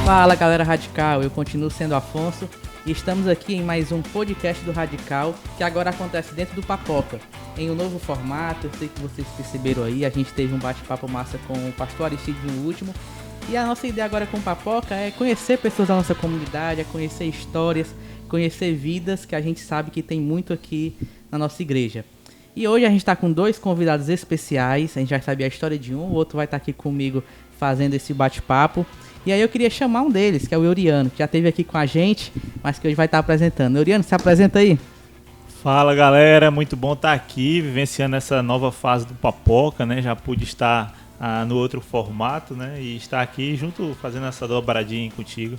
Fala galera Radical, eu continuo sendo Afonso e estamos aqui em mais um podcast do Radical, que agora acontece dentro do Papoca, em um novo formato. Eu sei que vocês perceberam aí, a gente teve um bate-papo massa com o pastor Aristides no último, e a nossa ideia agora com o Papoca é conhecer pessoas da nossa comunidade, é conhecer histórias, conhecer vidas, que a gente sabe que tem muito aqui na nossa igreja. E hoje a gente está com dois convidados especiais, a gente vai saber a história de um, o outro vai estar aqui comigo fazendo esse bate-papo. E aí eu queria chamar um deles, que é o Euriano, que já esteve aqui com a gente, mas que hoje vai estar apresentando. Euriano, se apresenta aí. Fala galera, muito bom estar aqui, vivenciando essa nova fase do Papoca, né? Já pude estar no outro formato, né? E estar aqui junto, fazendo essa dobradinha contigo.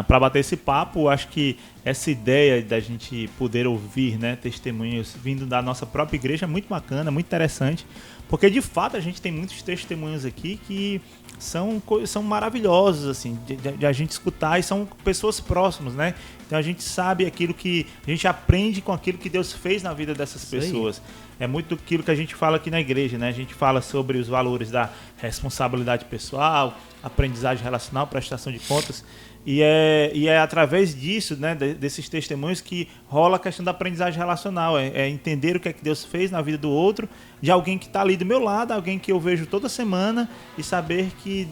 Para bater esse papo, acho que essa ideia da gente poder ouvir, né, testemunhos vindo da nossa própria igreja é muito bacana, muito interessante, porque de fato a gente tem muitos testemunhos aqui que são maravilhosos, assim, de a gente escutar, e são pessoas próximas, né? Então a gente sabe aquilo que a gente aprende com aquilo que Deus fez na vida dessas pessoas. É muito aquilo que a gente fala aqui na igreja, né? A gente fala sobre os valores da responsabilidade pessoal, aprendizagem relacional, prestação de contas. E é através disso, né, desses testemunhos, que rola a questão da aprendizagem relacional. É entender o que é que Deus fez na vida do outro, de alguém que está ali do meu lado, alguém que eu vejo toda semana, e saber que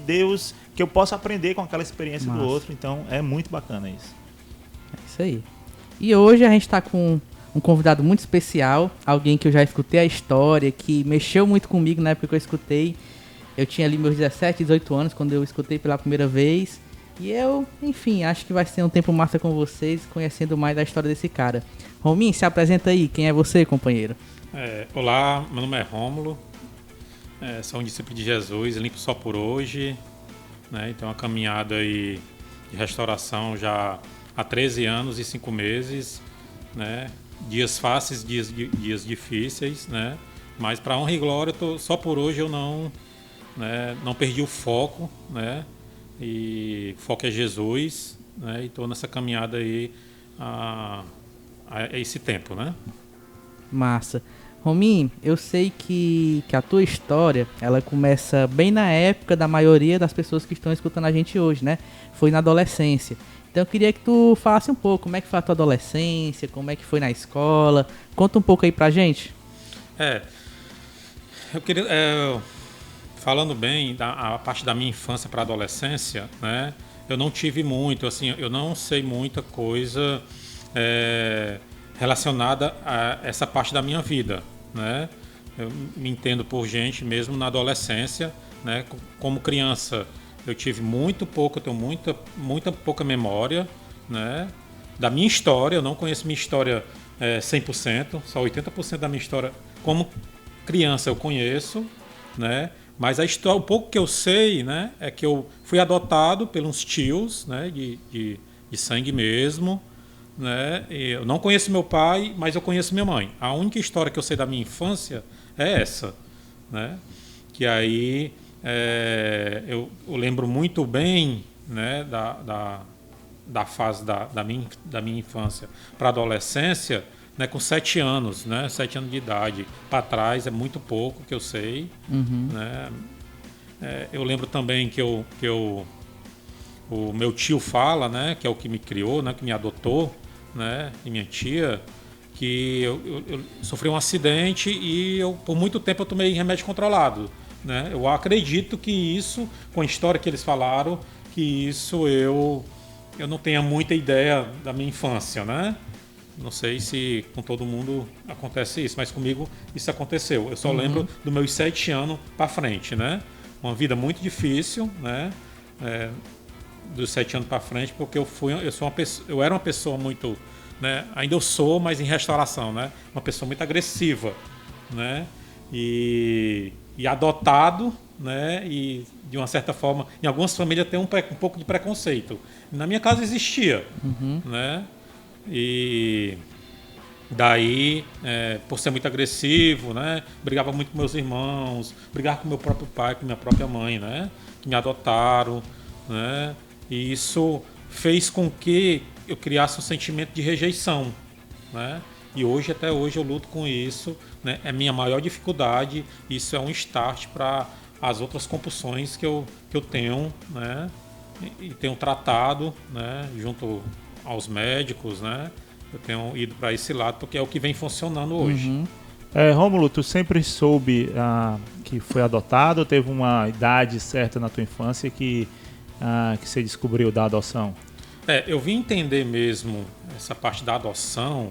eu posso aprender com aquela experiência do outro. Então é muito bacana isso. É isso aí. E hoje a gente está com um convidado muito especial, alguém que eu já escutei a história, que mexeu muito comigo na época que eu escutei. Eu tinha ali meus 17, 18 anos quando eu escutei pela primeira vez. E eu, enfim, acho que vai ser um tempo massa com vocês, conhecendo mais da história desse cara. Rominho, se apresenta aí, quem é você, companheiro? Olá, meu nome é Rômulo, sou um discípulo de Jesus, limpo só por hoje, né? Então uma caminhada aí de restauração já há 13 anos e 5 meses, né? Dias fáceis, dias difíceis, né? Mas para honra e glória, só por hoje eu não perdi o foco, né? E o foco é Jesus, né? E estou nessa caminhada aí a esse tempo, né? Massa. Rominho, eu sei que a tua história, ela começa bem na época da maioria das pessoas que estão escutando a gente hoje, né? Foi na adolescência. Então eu queria que tu falasse um pouco como é que foi a tua adolescência, como é que foi na escola. Conta um pouco aí pra gente. Eu queria... Falando bem a parte da minha infância para a adolescência, né? Eu não tive muito, assim, eu não sei muita coisa relacionada a essa parte da minha vida, né? Eu me entendo por gente mesmo na adolescência, né? Como criança, eu tive muito pouco, eu tenho muita pouca memória, né? Da minha história. Eu não conheço minha história 100%, só 80% da minha história como criança eu conheço, né? Mas a história, o pouco que eu sei, né, é que eu fui adotado pelos tios, né, de sangue mesmo, né? Eu não conheço meu pai, mas eu conheço minha mãe. A única história que eu sei da minha infância é essa, né? Que aí eu lembro muito bem, né, da fase da minha infância para a adolescência, né, com 7 anos, né, 7 anos de idade para trás, é muito pouco que eu sei. Né? Eu lembro também que o meu tio fala, né, que é o que me criou, né, que me adotou, né, e minha tia, que eu sofri um acidente e por muito tempo eu tomei remédio controlado, né? Eu acredito que isso, com a história que eles falaram, que isso eu não tenha muita ideia da minha infância, né? Não sei se com todo mundo acontece isso, mas comigo isso aconteceu. Eu só lembro dos meus 7 anos para frente, né? Uma vida muito difícil, né? Dos 7 anos para frente, porque eu era uma pessoa muito, né? Ainda eu sou, mas em restauração, né? Uma pessoa muito agressiva, né? E e adotado, né? E de uma certa forma, em algumas famílias tem um pouco de preconceito. Na minha casa existia, né? E daí, por ser muito agressivo, né? Brigava muito com meus irmãos, brigava com meu próprio pai, com minha própria mãe, né? Que me adotaram, né? E isso fez com que eu criasse um sentimento de rejeição, né? E hoje, até hoje, eu luto com isso, né? É minha maior dificuldade. Isso é um start para as outras compulsões que eu tenho, né? E tenho tratado, né? Junto aos médicos, né? Eu tenho ido para esse lado porque é o que vem funcionando hoje. Rômulo, tu sempre soube que foi adotado ou teve uma idade certa na tua infância que você descobriu da adoção? Eu vim entender mesmo essa parte da adoção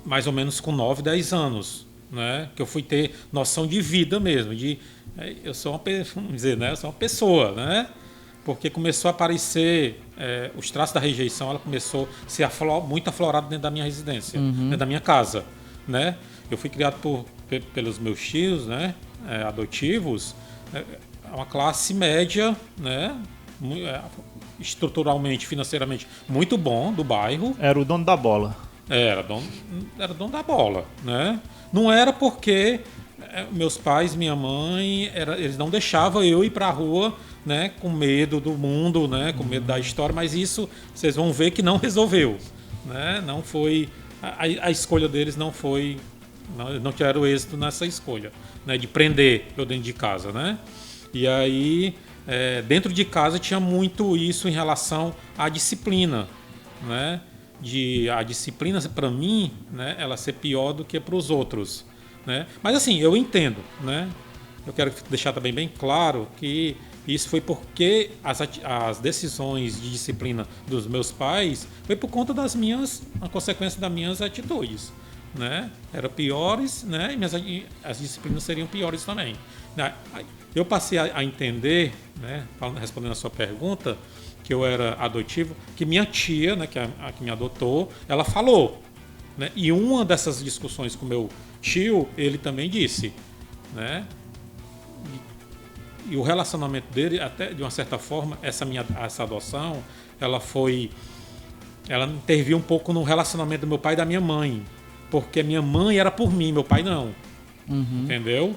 mais ou menos com 9, 10 anos, né? Que eu fui ter noção de vida mesmo, eu sou vamos dizer, né? Eu sou uma pessoa, né? Porque começou a aparecer os traços da rejeição, ela começou a ser muito aflorada dentro da minha residência, dentro da minha casa, né? Eu fui criado pelos meus tios, né? Adotivos, uma classe média, né? Estruturalmente, financeiramente muito bom do bairro. Era o dono da bola. Era dono da bola, né? Não era porque meus pais, minha mãe, eles não deixavam eu ir para a rua, né? Com medo do mundo, né? Com medo da história, mas isso vocês vão ver que não resolveu, né? Não foi a escolha deles não foi, não tiveram êxito nessa escolha, né? De prender eu dentro de casa, né? E aí dentro de casa tinha muito isso em relação à disciplina, né? A disciplina para mim, né? Ela ser pior do que para os outros, né? Mas assim, eu entendo, né? Eu quero deixar também bem claro que isso foi porque as decisões de disciplina dos meus pais foi por conta a consequência das minhas atitudes, né? Eram piores, né? E as disciplinas seriam piores também. Eu passei a entender, né? Respondendo a sua pergunta, que eu era adotivo, que minha tia, né? Que me adotou, ela falou, né? E uma dessas discussões com meu tio, ele também disse, né? E o relacionamento dele, até de uma certa forma, essa adoção, ela interviu um pouco no relacionamento do meu pai e da minha mãe, porque minha mãe era por mim, meu pai não, entendeu?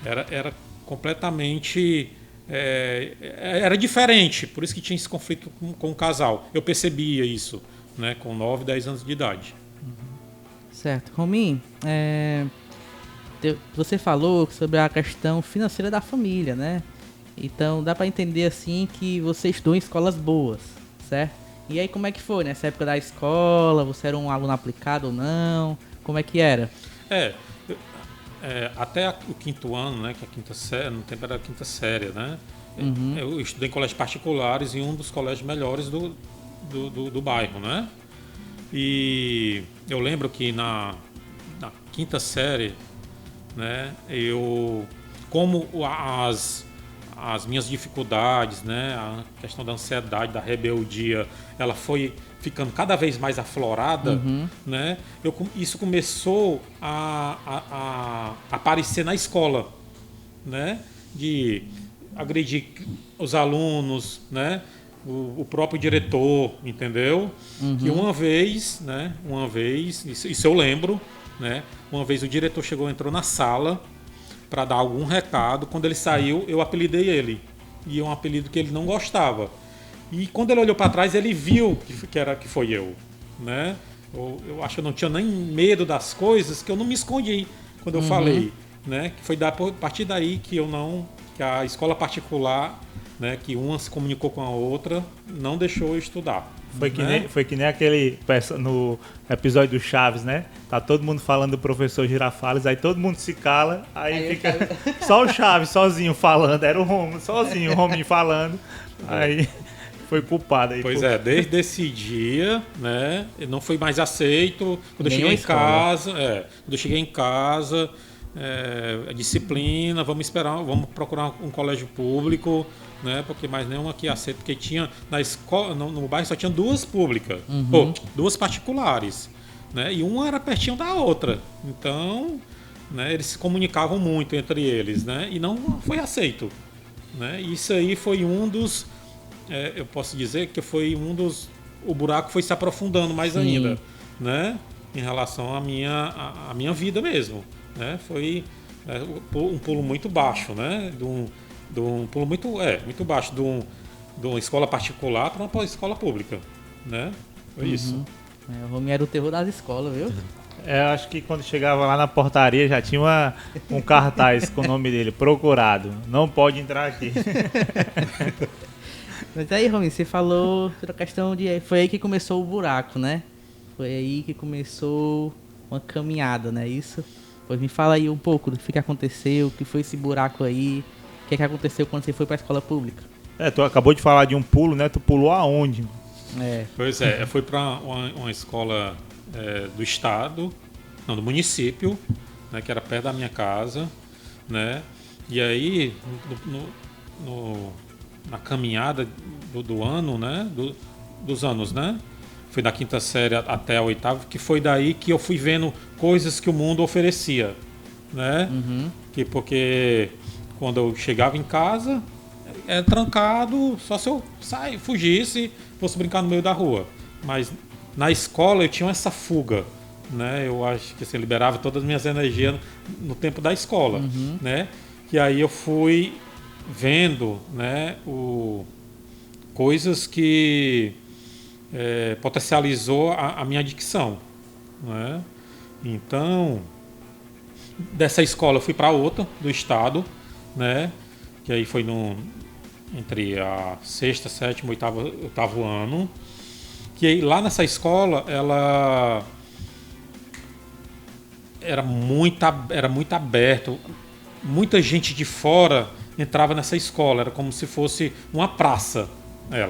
Era completamente, era diferente, por isso que tinha esse conflito com o casal. Eu percebia isso, né, com 9, 10 anos de idade. Certo. Rominho, você falou sobre a questão financeira da família, né? Então dá para entender assim que você estudou em escolas boas, certo? E aí como é que foi nessa época da escola? Você era um aluno aplicado ou não? Como é que era? Até o quinto ano, né? Que a quinta série, no tempo era a quinta série, né? Eu estudei em colégios particulares em um dos colégios melhores do bairro, né? E eu lembro que na quinta série, né? Como as minhas dificuldades, né? A questão da ansiedade, da rebeldia, ela foi ficando cada vez mais aflorada, né? Isso começou a aparecer na escola, né? De agredir os alunos, né? O próprio diretor, entendeu? Que uma vez, isso eu lembro, né? Uma vez o diretor entrou na sala para dar algum recado. Quando ele saiu, eu apelidei ele. E é um apelido que ele não gostava. E quando ele olhou para trás, ele viu que foi eu, né? Eu acho que eu não tinha nem medo das coisas, que eu não me escondi quando eu falei, né? Que foi a partir daí que que a escola particular, né, que uma se comunicou com a outra, não deixou eu estudar. Foi que nem aquele no episódio do Chaves, né? Tá todo mundo falando do professor Girafales, aí todo mundo se cala, aí fica só o Chaves sozinho falando, era o Romulo sozinho, o Rominho falando, aí foi culpado. Aí, desde esse dia, né, não foi mais aceito. Quando eu cheguei em casa, a disciplina, vamos procurar um colégio público, né? Porque mais nenhum aqui aceita, porque tinha na escola, no bairro só tinha duas públicas, duas particulares, né? E uma era pertinho da outra. Então, né, eles se comunicavam muito entre eles, né, e não foi aceito, né? Isso aí foi um dos, eu posso dizer que foi um dos, o buraco foi se aprofundando mais ainda, né, em relação à minha vida mesmo, né? Foi um pulo muito baixo, né, de um pulo muito baixo de uma escola particular para uma escola pública, né? Foi isso. O Rominho era o terror das escolas, viu? Eu acho que quando chegava lá na portaria já tinha um cartaz com o nome dele, procurado, não pode entrar aqui. Mas aí, Rominho, você falou sobre a questão de... Foi aí que começou o buraco, né? Foi aí que começou uma caminhada, né? Isso? Pois me fala aí um pouco do que aconteceu, o que foi esse buraco aí, o que aconteceu quando você foi para a escola pública. Tu acabou de falar de um pulo, né? Tu pulou aonde? Pois é, eu fui para uma escola do estado, não, do município, né, que era perto da minha casa, né? E aí, na caminhada do ano, né? Dos anos, né? Fui da quinta série até a oitava, que foi daí que eu fui vendo coisas que o mundo oferecia, né? Porque quando eu chegava em casa, era trancado, só se eu fugisse, fosse brincar no meio da rua. Mas na escola eu tinha essa fuga, né? Eu acho que liberava todas as minhas energias no tempo da escola, né? E aí eu fui vendo, né, coisas que potencializou a minha adicção, né? Então, dessa escola eu fui para outra do estado, né? Que aí foi entre a sexta, sétima, oitavo ano. Que aí, lá nessa escola ela era muito aberto, muita gente de fora entrava nessa escola, era como se fosse uma praça, né?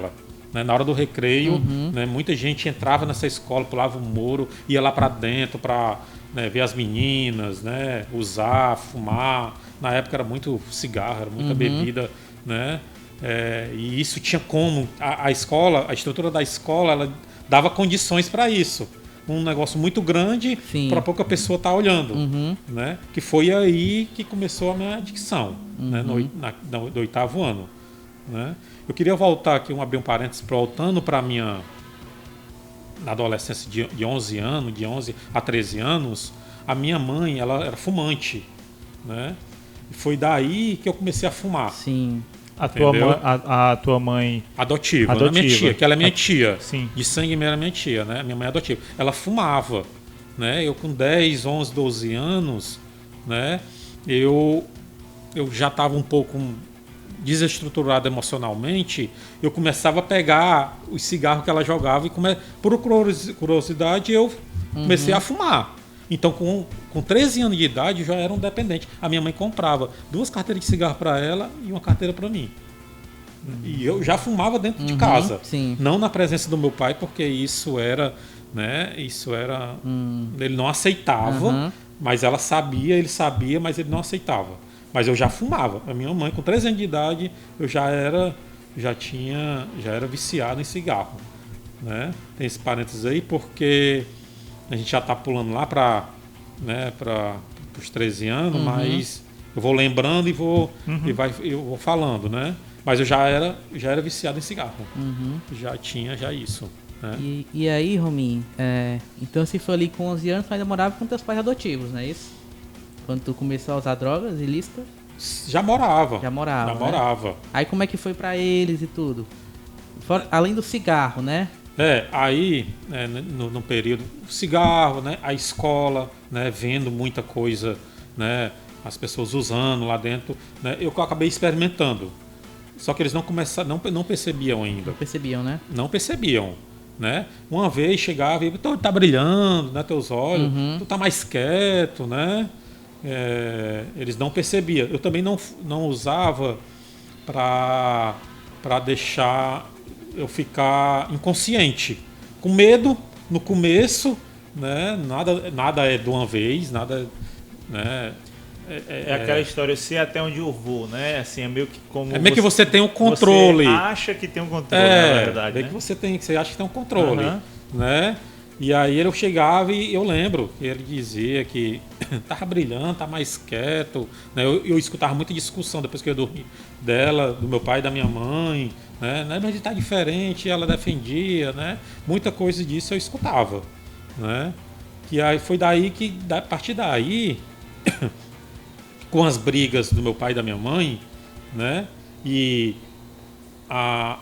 Na hora do recreio, né, muita gente entrava nessa escola, pulava o muro, ia lá para dentro para, né, ver as meninas, né, usar, fumar. Na época era muito cigarro, era muita bebida, né? E isso tinha como a escola, a estrutura da escola, ela dava condições para isso. Um negócio muito grande para pouca pessoa estar olhando, né? Que foi aí que começou a minha adicção, né? Do oitavo ano, né? Eu queria voltar aqui, abrir um parênteses, voltando para minha na adolescência de 11 anos, de 11 a 13 anos, a minha mãe, ela era fumante, né? E foi daí que eu comecei a fumar. Sim. A tua mãe adotiva, né? Minha tia, que ela é minha tia. Sim. De sangue mesmo era minha tia, né? Minha mãe é adotiva. Ela fumava, né? Eu com 10, 11, 12 anos, né? Eu já estava um pouco desestruturado emocionalmente. Eu começava a pegar os cigarros que ela jogava e por curiosidade eu comecei a fumar. Então, com 13 anos de idade, eu já era um dependente. A minha mãe comprava 2 carteiras de cigarro para ela e uma carteira para mim. E eu já fumava dentro de casa. Sim. Não na presença do meu pai, porque isso era... né? Ele não aceitava, mas ela sabia, ele sabia, mas ele não aceitava. Mas eu já fumava. A minha mãe, com 13 anos de idade, eu já era viciado em cigarro, né? Tem esse parênteses aí, porque... a gente já está pulando lá para, né, os 13 anos, mas eu vou lembrando eu vou falando, né? Mas eu já era viciado em cigarro. Já tinha isso. Né? E aí, Rominho, então se for ali com 11 anos, tu ainda morava com teus pais adotivos, não é isso? Quando tu começou a usar drogas ilícitas? Já morava. Já morava. Aí como é que foi para eles e tudo? Além do cigarro, né? Aí, no período, cigarro, né, a escola, né, vendo muita coisa, né, as pessoas usando lá dentro, né, eu acabei experimentando. Só que eles não percebiam ainda. Não percebiam, né? Não percebiam, né? Uma vez chegava e tá brilhando, né, teus olhos, tu tá mais quieto, né? Eles não percebiam. Eu também não usava para deixar eu ficar inconsciente, com medo no começo, né? Nada é de uma vez, nada, né? Aquela história, eu sei até onde eu vou, né? Assim, é meio que como que você tem um controle. Você acha que tem um controle, na verdade, que você acha que tem um controle, né? E aí eu chegava e eu lembro que ele dizia que tava brilhando, tá mais quieto, né? Eu escutava muita discussão depois que eu dormi dela, do meu pai e da minha mãe, né? Mas ele tá diferente, ela defendia, né? Muita coisa disso eu escutava, né? Que aí foi daí que, a partir daí, com as brigas do meu pai e da minha mãe, né? E a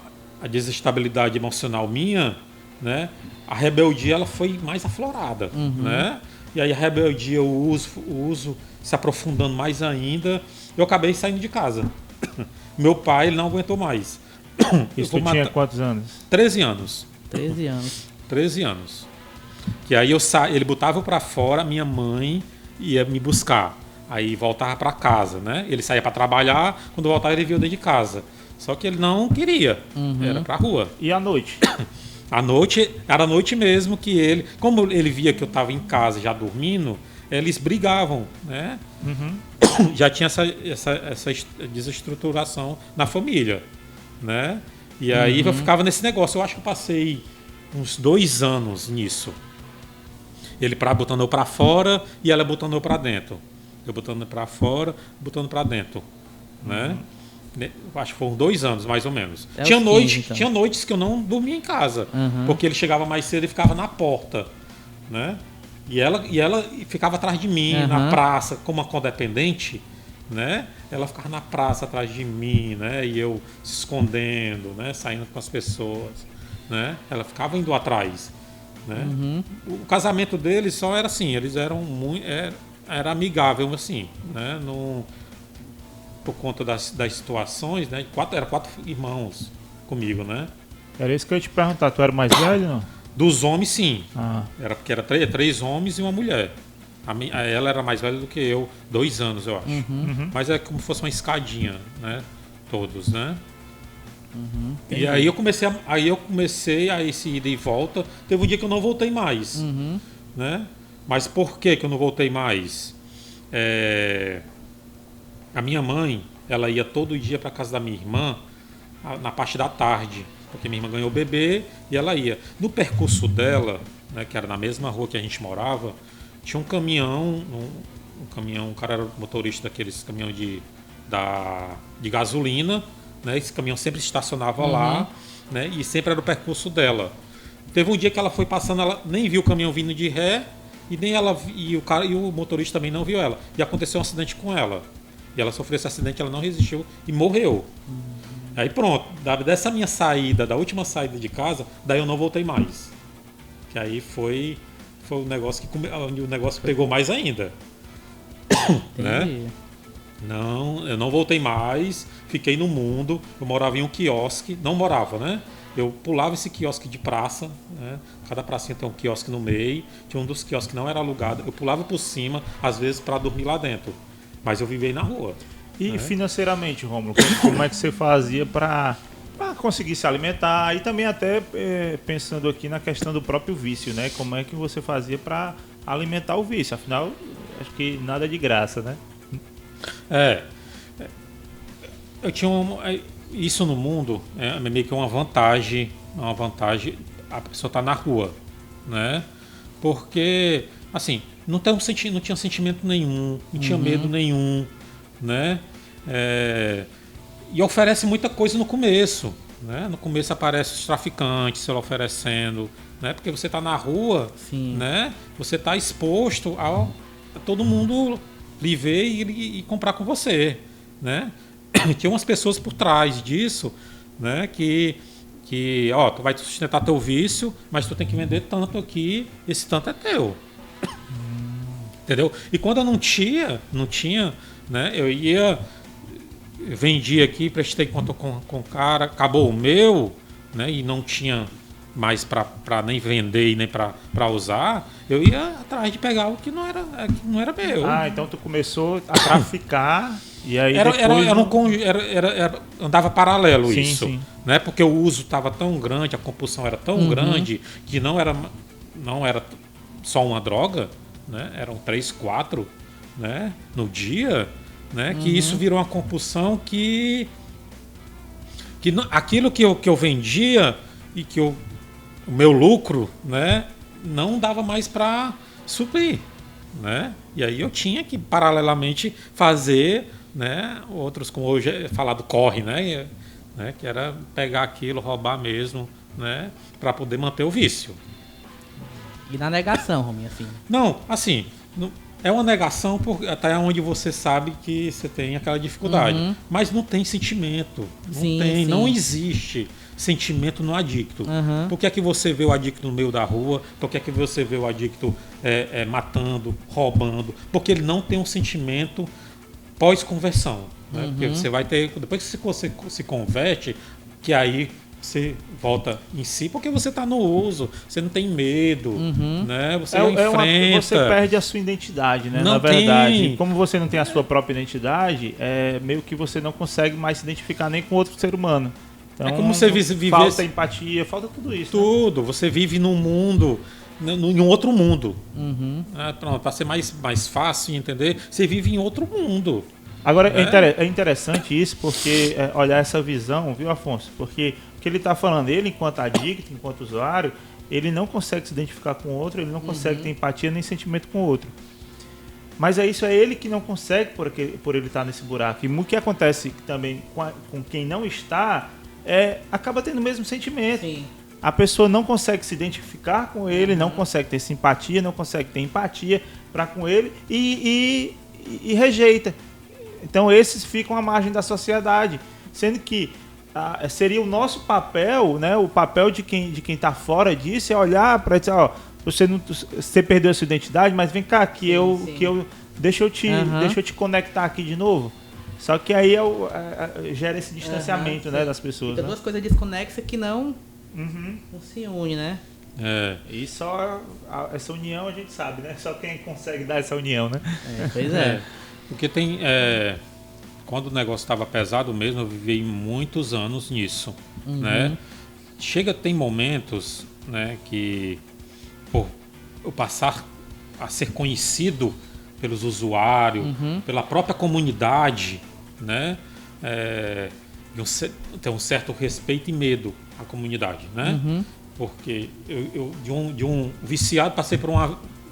desestabilidade emocional minha, né? A rebeldia ela foi mais aflorada, né? E aí a rebeldia, o uso se aprofundando mais ainda, eu acabei saindo de casa. Meu pai ele não aguentou mais. Isso tu tinha quantos anos? 13 anos. 13 anos. 13 anos. Que aí ele botava pra fora, minha mãe ia me buscar. Aí voltava pra casa, né? Ele saía pra trabalhar, quando voltava ele via dentro de casa. Só que ele não queria, era pra rua. E à noite? À noite, era à noite mesmo que ele... Como ele via que eu estava em casa já dormindo, eles brigavam, né? Já tinha essa desestruturação na família, né? E aí eu ficava nesse negócio. Eu acho que eu passei uns 2 anos nisso. Ele botando eu pra fora e ela botando eu pra dentro. Eu botando pra fora, botando pra dentro, né? Acho que foram 2 anos, mais ou menos. Tinha noites que eu não dormia em casa, porque ele chegava mais cedo e ficava na porta, né? E ela ficava atrás de mim, na praça, como uma codependente, né? Ela ficava na praça atrás de mim, né? E eu se escondendo, né? Saindo com as pessoas, né? Ela ficava indo atrás, né? O casamento deles só era assim, eles eram muito... Era amigável, assim, né? Por conta das situações, né? Era 4 irmãos comigo, né? Era isso que eu ia te perguntar. Tu era mais velho, não? Dos homens, sim. Era porque era 3 homens e uma mulher. Ela era mais velha do que eu, 2 anos, eu acho. Mas é como se fosse uma escadinha, né? Todos, né? E aí eu comecei a esse ida e volta. Teve um dia que eu não voltei mais, né? Mas por que eu não voltei mais? A minha mãe, ela ia todo dia para casa da minha irmã na parte da tarde, porque minha irmã ganhou o bebê e ela ia. No percurso dela, né, que era na mesma rua que a gente morava, tinha um caminhão, um cara era motorista daqueles caminhão de gasolina, né? Esse caminhão sempre estacionava lá, né? E sempre era o percurso dela. Teve um dia que ela foi passando, ela nem viu o caminhão vindo de ré e nem ela e o motorista também não viu ela. E aconteceu um acidente com ela. E ela sofreu esse acidente, ela não resistiu e morreu. Aí pronto, dessa minha saída, da última saída de casa, daí eu não voltei mais. Que aí foi o negócio onde o negócio pegou mais ainda. Né? Não, eu não voltei mais, fiquei no mundo, eu morava em um quiosque, não morava, né? Eu pulava esse quiosque de praça, né? Cada pracinha tem um quiosque no meio, tinha um dos quiosques que não era alugado, eu pulava por cima, às vezes para dormir lá dentro. Mas eu vivei na rua. E financeiramente, Rômulo, como é que você fazia para conseguir se alimentar? E também até pensando aqui na questão do próprio vício, né? Como é que você fazia para alimentar o vício? Afinal, acho que nada é de graça, né? Eu tinha isso no mundo é meio que uma vantagem a pessoa estar na rua, né? Porque, assim, não tinha sentimento nenhum, não tinha medo nenhum, né? E oferece muita coisa no começo, né? No começo aparece os traficantes se oferecendo, né? Porque você está na rua, né? Você está exposto a todo mundo lhe ver e comprar com você, né? Tinha umas pessoas por trás disso, né? Que tu vai sustentar teu vício, mas tu tem que vender tanto aqui, esse tanto é teu. Entendeu? E quando eu não tinha, né? Eu vendia aqui, prestei conta com o cara, acabou o meu, né? E não tinha mais para nem vender e nem para usar, eu ia atrás de pegar o que não era meu. Então tu começou a traficar e aí andava paralelo sim, isso, sim. Né? Porque o uso estava tão grande, a compulsão era tão grande que não era só uma droga, né? Eram 3, 4, né? No dia, né? Que isso virou uma compulsão que aquilo que eu vendia e que o meu lucro, né? não dava mais para suprir, né? E aí eu tinha que paralelamente fazer, né, outros, como hoje é falado, corre, né, que era pegar aquilo, roubar mesmo, né, para poder manter o vício. E na negação, Rominho, assim. Não, assim, é uma negação até onde você sabe que você tem aquela dificuldade, mas não tem sentimento, não existe sentimento no adicto. Por que é que você vê o adicto no meio da rua? Por que é que você vê o adicto matando, roubando? Porque ele não tem um sentimento pós-conversão. Né? Porque você vai ter, depois que você se converte, que aí você volta em si, porque você está no uso, você não tem medo, né? Você enfrenta. Você perde a sua identidade, né? Não Na verdade, tem. Como você não tem a sua própria identidade, meio que você não consegue mais se identificar nem com outro ser humano. Então, é como você viver... Falta empatia, falta tudo isso. Tudo. Né? Você vive num mundo, em um outro mundo. Para ser mais fácil de entender, você vive em outro mundo. Agora, é interessante isso, porque olhar essa visão, viu, Afonso? Porque o que ele está falando, ele enquanto adicto, enquanto usuário, ele não consegue se identificar com o outro, ele não consegue ter empatia nem sentimento com o outro. Mas isso é ele que não consegue por ele estar nesse buraco. E o que acontece também com quem não está, acaba tendo o mesmo sentimento. Sim. A pessoa não consegue se identificar com ele, não consegue ter simpatia, não consegue ter empatia para com ele e rejeita. Então esses ficam à margem da sociedade, sendo que seria o nosso papel, né, o papel de quem está fora disso, é olhar para dizer, ó, você perdeu a sua identidade, mas vem cá que deixa eu te conectar aqui de novo. Só que aí gera esse distanciamento, né, das pessoas. Fica duas coisas desconexas que não se unem, né? E só essa união a gente sabe, né? Só quem consegue dar essa união, né? Pois é. Porque tem... quando o negócio estava pesado mesmo, eu vivi muitos anos nisso, né? Tem momentos, né, que por eu passar a ser conhecido pelos usuários, pela própria comunidade, né? Tem um certo respeito e medo à comunidade, né? Porque eu de um viciado passei por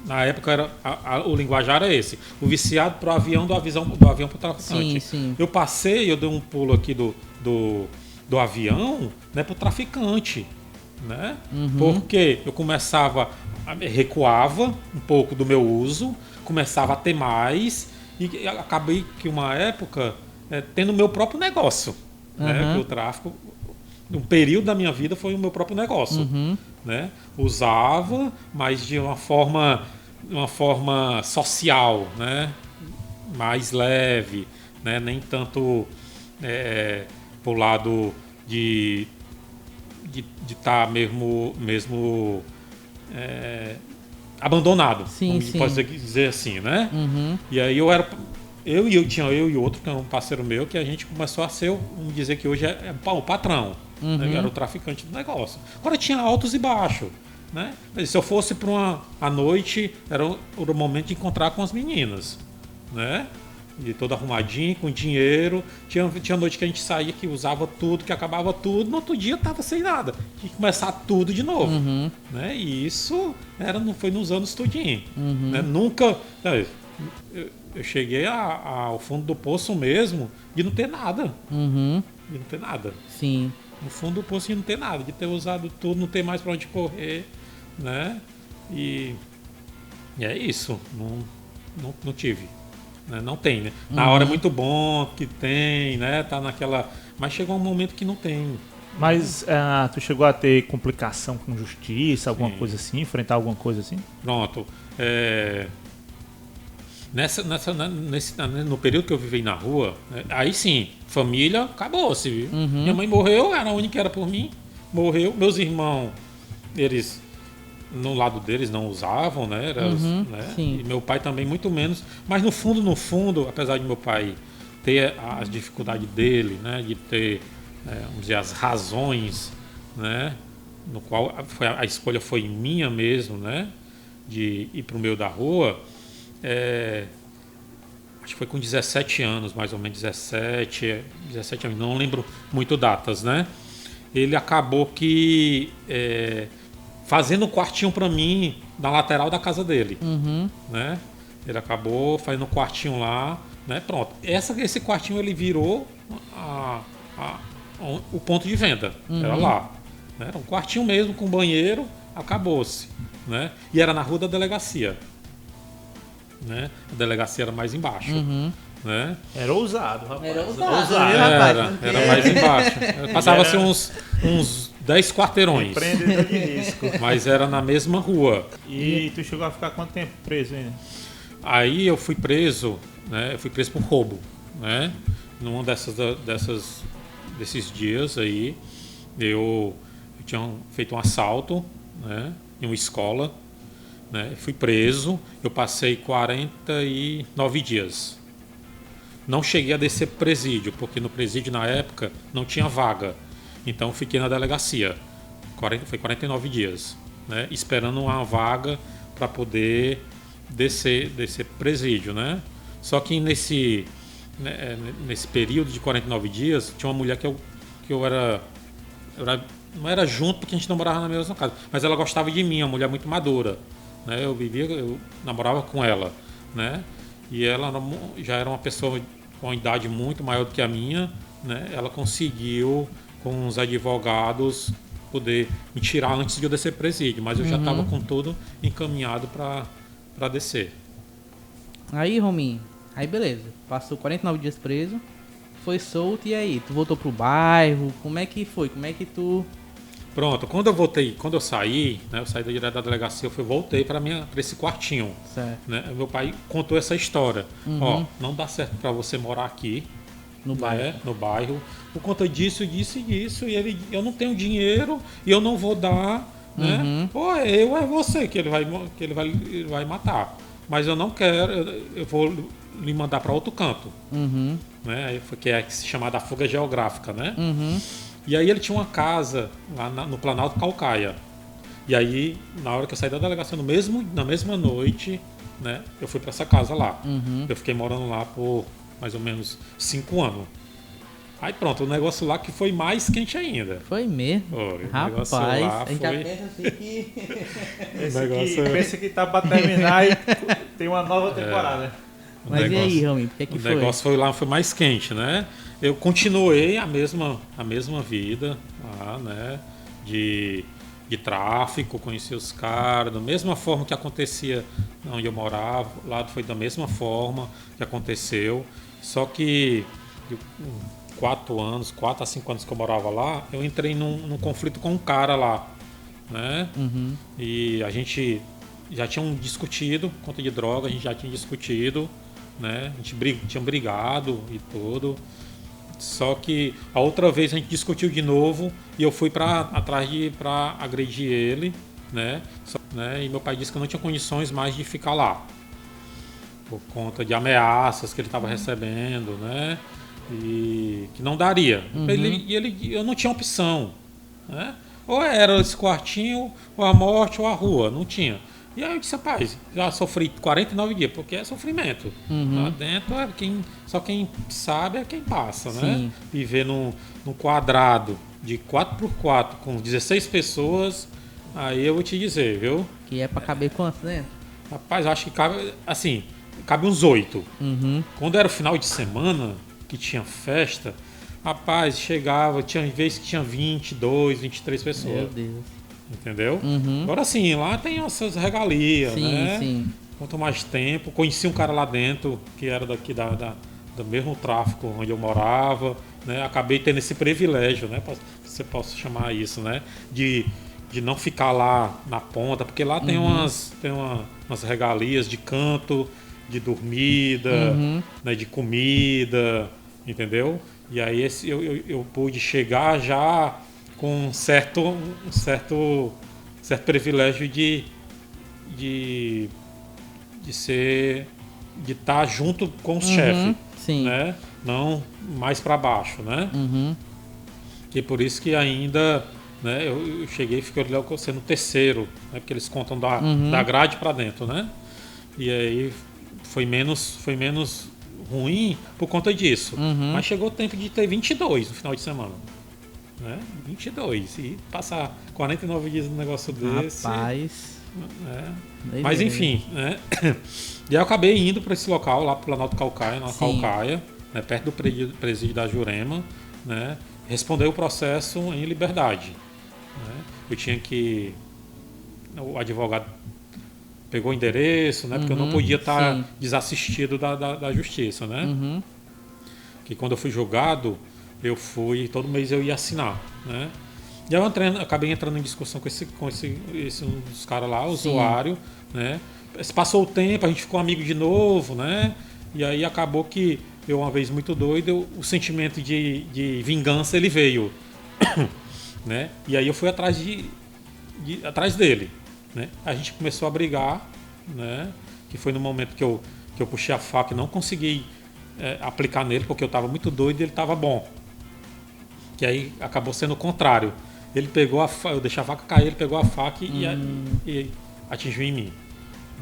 na época o linguajar era esse. O viciado para o avião, do avião para o traficante. Sim. Eu dei um pulo aqui do avião, né, para o traficante. Né? Porque eu recuava um pouco do meu uso, começava a ter mais e acabei que uma época tendo o meu próprio negócio. Né? Que o tráfico, um período da minha vida foi o meu próprio negócio. Né? Usava, mas de uma forma social, né? Mais leve, né? Nem tanto pro lado de estar mesmo abandonado, pode dizer assim, né? E aí eu e outro, que é um parceiro meu, que a gente começou a ser, vamos dizer que hoje é o patrão. Né? Era o traficante do negócio. Agora tinha altos e baixos. Né? Se eu fosse para à noite, era o momento de encontrar com as meninas. Né? E todo arrumadinho, com dinheiro. Tinha noite que a gente saía, que usava tudo, que acabava tudo. No outro dia estava sem nada. Tinha que começar tudo de novo. Né? E isso foi nos anos tudinho. Né? Nunca... Eu cheguei ao fundo do poço mesmo de não ter nada. De não ter nada. Sim. No fundo do poço de não ter nada, de ter usado tudo, não ter mais para onde correr, né? E é isso, não tive, né? Não tem, né? Na hora é muito bom que tem, né? Tá naquela, mas chegou um momento que não tem. Mas tu chegou a ter complicação com justiça, alguma coisa assim, enfrentar alguma coisa assim? Pronto. No período que eu vivi na rua, aí sim, família acabou-se, viu? Minha mãe morreu, era a única que era por mim, morreu. Meus irmãos, eles, no lado deles, não usavam, né? Né? E meu pai também, muito menos. Mas no fundo, apesar de meu pai ter as dificuldades dele, né? De ter, vamos dizer, as razões, né? No qual a escolha foi minha mesmo, né? De ir para o meio da rua. Acho que foi com 17 anos, mais ou menos 17 anos, não lembro muito datas, né? Ele acabou que fazendo um quartinho para mim na lateral da casa dele, Uhum. né? Ele acabou fazendo um quartinho lá, né? Pronto. Esse quartinho ele virou o ponto de venda. Era lá, né? Era um quartinho mesmo com banheiro, acabou-se, né? E era na rua da delegacia, né? A delegacia era mais embaixo, né? Era ousado, rapaz. Era ousado, né, Era, rapaz? era mais embaixo. Passava-se uns 10 quarteirões. Empreendedor de risco. Mas era na mesma rua. E tu chegou a ficar quanto tempo preso ainda? Aí eu fui preso, né? Eu fui preso por roubo, né? Num desses dias aí, eu tinha feito um assalto, né? Em uma escola, né? Fui preso, eu passei 49 dias. Não cheguei a descer pro presídio, porque no presídio na época não tinha vaga. Então fiquei na delegacia. Foi 49 dias, né? Esperando uma vaga para poder descer presídio, né? Só que nesse período de 49 dias tinha uma mulher que eu era não era junto porque a gente não morava na mesma casa, mas ela gostava de mim, uma mulher muito madura, né? Eu namorava com ela, né? E ela já era uma pessoa com uma idade muito maior do que a minha, né? Ela conseguiu com os advogados poder me tirar antes de eu descer presídio, mas eu já estava com tudo encaminhado para descer. Aí, Rominho, aí beleza. Passou 49 dias preso, foi solto, e aí? Tu voltou pro bairro? Como é que foi? Como é que tu... Pronto, quando eu saí, né, eu saí direto da delegacia, voltei para esse quartinho. Certo. Né? Meu pai contou essa história. Ó, não dá certo para você morar aqui, No bairro. no bairro, por conta disso, disso e disso, e eu não tenho dinheiro e eu não vou dar, né? Ou é eu ou é você que ele vai matar. Mas eu não quero, eu vou lhe mandar para outro canto. Né? Que é chamada fuga geográfica, né? E aí ele tinha uma casa lá no Planalto Caucaia. E aí, na hora que eu saí da delegacia, na mesma noite, né, eu fui para essa casa lá. Eu fiquei morando lá por mais ou menos 5 anos. Aí pronto, o negócio lá que foi mais quente ainda. Foi mesmo. Rapaz, a gente já pensa assim que... Pensa que tá pra terminar e tem uma nova temporada. Mas e aí, Rominho, o que foi? O negócio foi mais quente, né? Eu continuei a mesma vida lá, né? De tráfico, conheci os caras, da mesma forma que acontecia onde eu morava, lá foi da mesma forma que aconteceu. Só que 4 a 5 anos que eu morava lá, eu entrei num conflito com um cara lá, né? E a gente já tinha discutido conta de droga, a gente já tinha discutido, né? A gente tinha brigado e tudo. Só que a outra vez a gente discutiu de novo e eu fui para agredir ele, né? E meu pai disse que eu não tinha condições mais de ficar lá por conta de ameaças que ele estava recebendo, né? E que não daria. Eu não tinha opção, né? Ou era esse quartinho, ou a morte, ou a rua. Não tinha. E aí eu disse, rapaz, já sofri 49 dias, porque é sofrimento. Lá dentro, só quem sabe é quem passa, né? Sim. Viver num quadrado de 4x4 com 16 pessoas, aí eu vou te dizer, viu? Que é pra caber quantos dentro? Rapaz, acho que cabe uns 8. Quando era o final de semana, que tinha festa, rapaz, tinha vez que tinha 22, 23 pessoas. Meu Deus. Entendeu? Agora sim, lá tem essas regalias, né? Sim. Quanto mais tempo, conheci um cara lá dentro que era daqui do mesmo tráfico onde eu morava, né? Acabei tendo esse privilégio, né? Você possa chamar isso, né? De não ficar lá na ponta, porque lá tem umas regalias de canto, de dormida, né? De comida, entendeu? E aí eu pude chegar já com um certo privilégio de estar junto com os chefes, né? Não mais para baixo, né? E por isso que ainda, né? Eu cheguei e fiquei sendo terceiro, né? Porque eles contam da grade para dentro, né? E aí foi menos ruim por conta disso. Mas chegou o tempo de ter 22 no final de semana. né? 22. E passar 49 dias num negócio desse... Rapaz... Mas enfim, né? E aí eu acabei indo para esse local, lá para o Planalto Caucaia, na Caucaia, né? Perto do presídio da Jurema, né? Responder o processo em liberdade. Né? Eu tinha que... O advogado pegou o endereço, né? Porque eu não podia estar desassistido da justiça, né? Que quando eu fui julgado, todo mês eu ia assinar, né? E eu acabei entrando em discussão com esse um dos caras lá, o usuário, né? Passou o tempo, a gente ficou amigo de novo, né? E aí acabou que eu, uma vez muito doido, o sentimento de vingança ele veio, né? E aí eu fui atrás atrás dele, né? A gente começou a brigar, né? Que foi no momento que eu puxei a faca e não consegui aplicar nele porque eu estava muito doido e ele estava bom. Que aí acabou sendo o contrário. Ele pegou eu deixei a faca cair, ele pegou a faca e atingiu em mim,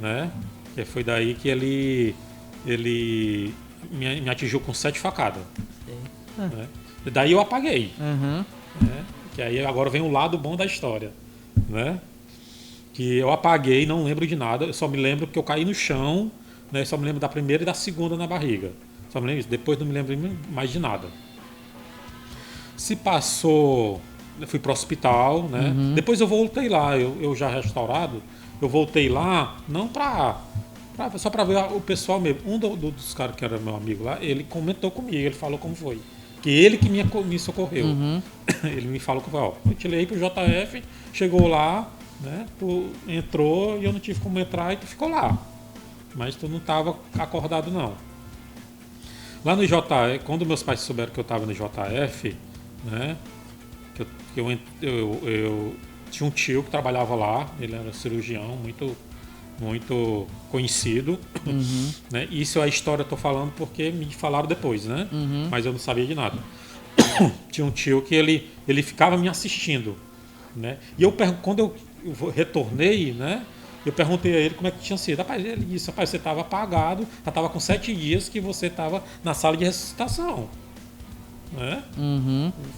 né? E foi daí que ele me atingiu com 7 facadas. Né? E daí eu apaguei. Né? Que aí agora vem o lado bom da história, né? Que eu apaguei, não lembro de nada, eu só me lembro que eu caí no chão, né? Eu só me lembro da primeira e da segunda na barriga. Só me lembro disso, depois não me lembro mais de nada. Se passou... Eu fui para o hospital, né? Depois eu voltei lá, eu já restaurado, eu voltei lá, não só para ver o pessoal mesmo. Um dos caras que era meu amigo lá, ele comentou comigo, ele falou como foi. Que ele que me socorreu. Ele me falou que eu te liguei pro JF, chegou lá, né? Tu entrou e eu não tive como entrar e tu ficou lá. Mas tu não estava acordado não. Lá no JF, quando meus pais souberam que eu estava no JF, né? Eu tinha um tio que trabalhava lá, ele era cirurgião, muito conhecido. Né? Isso é a história, eu tô falando porque me falaram depois, né? Mas eu não sabia de nada. Tinha um tio que ele ficava me assistindo, né? E quando eu retornei, né? Eu perguntei a ele como é que tinha sido. Rapaz, ele disse, rapaz, você estava apagado, já estava com 7 dias que você estava na sala de ressuscitação. Né?